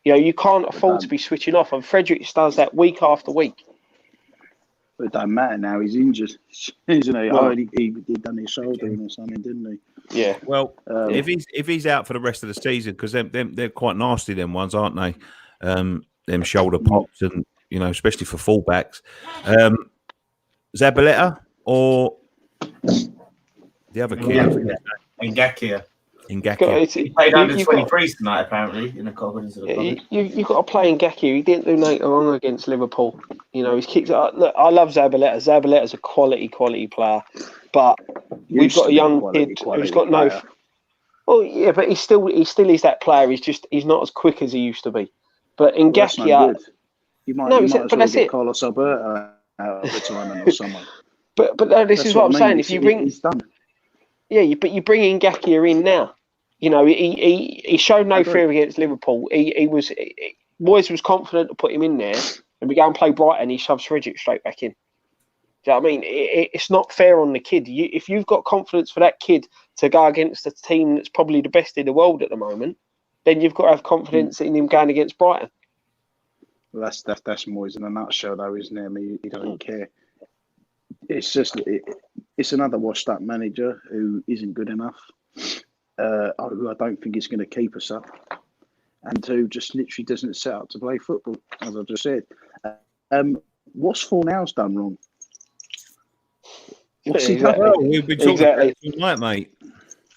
You know, you can't afford to be switching off. And Fredericks does that week after week. But it don't matter now. He's injured, isn't he? Well, he done his shoulder or something, didn't he? Yeah. Well, if he's out for the rest of the season, because they're quite nasty, them ones, aren't they? Them shoulder pops, and you know, especially for fullbacks. Zabaleta or the other kid, Ngakia. He played under 23s tonight, apparently, in the confidence of the club. You've got to play Ngakia. He didn't do nothing wrong against Liverpool. You know, he's kicked. Look, I love Zabaleta. Zabaleta's a quality player, but we've got a young kid who's got no. Well, yeah, but he still is that player. He's not as quick as he used to be. But Ngakia, you might as well get Carlos Alberto out of retirement or someone. But this is what I'm saying. If you bring, he's done. Yeah, but you bring in Ngakia in now. You know, he showed no fear against Liverpool. Moyes was confident to put him in there, and we go and play Brighton. He shoves Fredericks straight back in. Do you know what I mean? It's not fair on the kid. If you've got confidence for that kid to go against a team that's probably the best in the world at the moment, then you've got to have confidence in him going against Brighton. Well, that's Moyes in a nutshell, though, isn't it? I mean, he doesn't care. It's just it's another washed-up manager who isn't good enough. Who I don't think is going to keep us up, and who just literally doesn't set up to play football, as I just said. What's Fornals done wrong? What's he done? Well, we've been talking about it tonight, mate.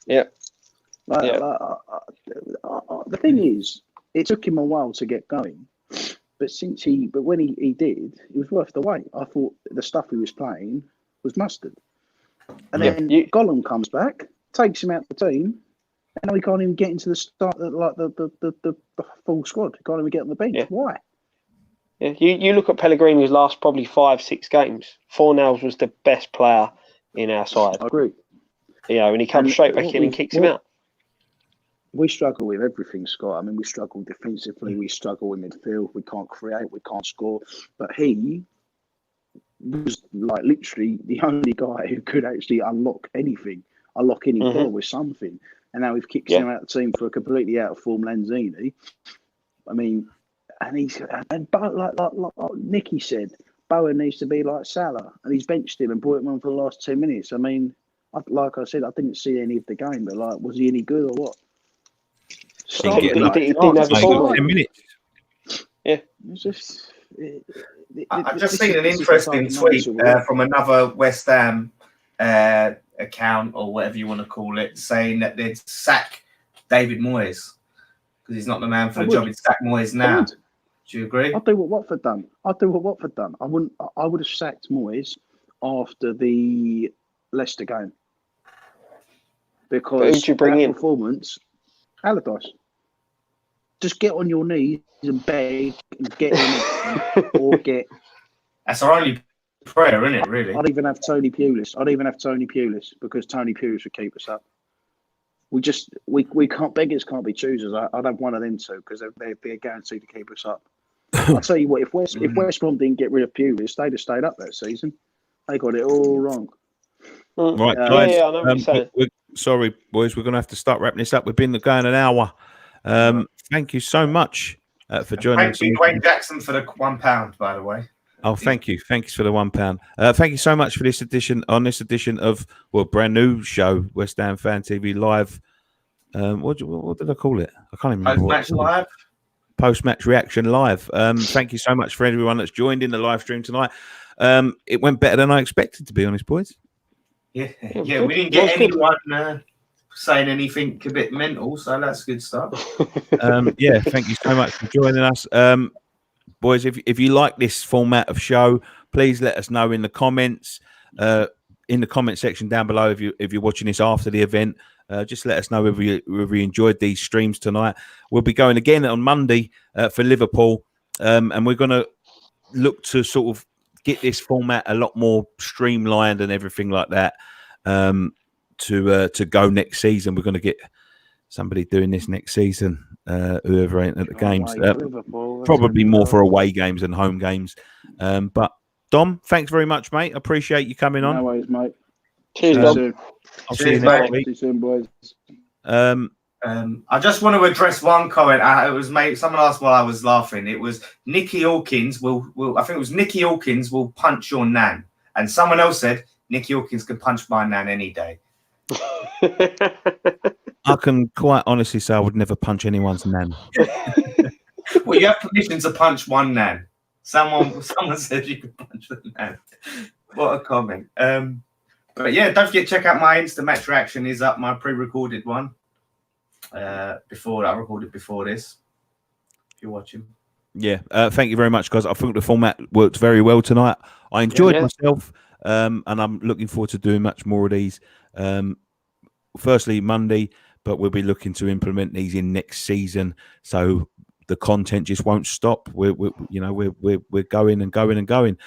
Yeah. The thing is, it took him a while to get going, but when he did, it was worth the wait. I thought the stuff he was playing was mustard, and then Gollum comes back, takes him out the team, and now he can't even get into the start, like the full squad. He can't even get on the bench. Yeah. Why? Yeah, you look at Pellegrini's last probably 5-6 games. Fornals was the best player in our side. I agree. You know, and he comes straight back in and kicks him out. We struggle with everything, Scott. I mean, we struggle defensively. We struggle in midfield. We can't create. We can't score. But he was like literally the only guy who could actually unlock any door with something. And now we've kicked him out of the team for a completely out of form Lanzini. I mean, but like Nicky said, Bowen needs to be like Salah, and he's benched him and brought him on for the last 2 minutes. I mean, like I said, I didn't see any of the game, but like, was he any good or what? He didn't have the ball. 10 minutes. Yeah, it's just. I've just seen an interesting tweet from another West Ham account, or whatever you want to call it, saying that they'd sack David Moyes because he's not the man for the job. He'd sack Moyes now. Do you agree? I'll do what Watford done. I would have sacked Moyes after the Leicester game, because who'd you bring in? Performance. Allardyce. Just get on your knees and beg and get in it, or get. That's our only prayer, isn't it? Really. I'd even have Tony Pulis because Tony Pulis would keep us up. We can't, beggars can't be choosers. I'd have one of them two because they're guaranteed to keep us up. I'll tell you what, if West Brom didn't get rid of Pulis, they'd have stayed up that season. They got it all wrong. Right, guys. I know what you're saying. Sorry, boys, we're going to have to start wrapping this up. We've been going an hour. Thank you so much for joining us. Thank you, Wayne Jackson, for the £1, by the way. Oh, thank you. Thanks for the £1. Thank you so much for this edition of brand new show, West Ham Fan TV Live. What did I call it? I can't even remember. Post-match live. Post-match reaction live. Thank you so much for everyone that's joined in the live stream tonight. It went better than I expected, to be honest, boys. Yeah. We didn't get anyone saying anything a bit mental, so that's good stuff. Yeah, thank you so much for joining us. Boys, if you like this format of show, please let us know in the comments, in the comment section down below. If you're watching this after the event, just let us know whether you enjoyed these streams tonight. We'll be going again on Monday for Liverpool, and we're going to look to sort of get this format a lot more streamlined and everything like that to go next season. We're going to get somebody doing this next season, whoever ain't at the games. Probably more for away games than home games. But Dom, thanks very much, mate. Appreciate you coming on. No worries, mate. Cheers, Dom. I'll see you next week. See you soon, boys. I just want to address one comment. Someone asked while I was laughing. It was Nicky Hawkins will I think it was Nicky Hawkins will punch your nan, and someone else said Nicky Hawkins can punch my nan any day. I can quite honestly say I would never punch anyone's nan. Well, you have permission to punch one nan. Someone said you could punch the nan. What a comment. But yeah, don't forget, check out my Insta Match Reaction is up, my pre-recorded one. Before I recorded before this. If you're watching. Yeah, thank you very much, guys. I think the format worked very well tonight. I enjoyed myself, and I'm looking forward to doing much more of these. Firstly, Monday, but we'll be looking to implement these in next season, so the content just won't stop. We're going and going and going.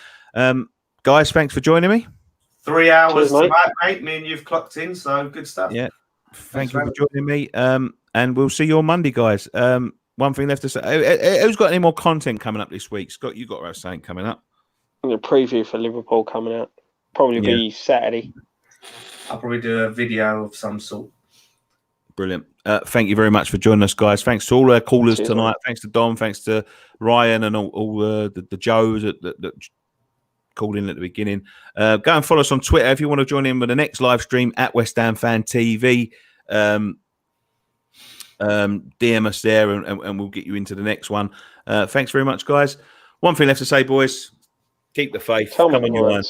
Guys, thanks for joining me. 3 hours tonight, mate. Me and you've clocked in, so good stuff. Yeah. Thank you for joining me. And we'll see you on Monday, guys. One thing left to say. Who's got any more content coming up this week? Scott, you got to have something coming up. A preview for Liverpool coming out. Probably be Saturday. I'll probably do a video of some sort. Brilliant. Thank you very much for joining us, guys. Thanks to all our callers tonight. Man. Thanks to Dom. Thanks to Ryan and all the Joes that called in at the beginning. Go and follow us on Twitter if you want to join in with the next live stream at West Ham Fan TV. DM us there and we'll get you into the next one. Thanks very much, guys. One thing left to say, boys. Keep the faith. Come on, your own.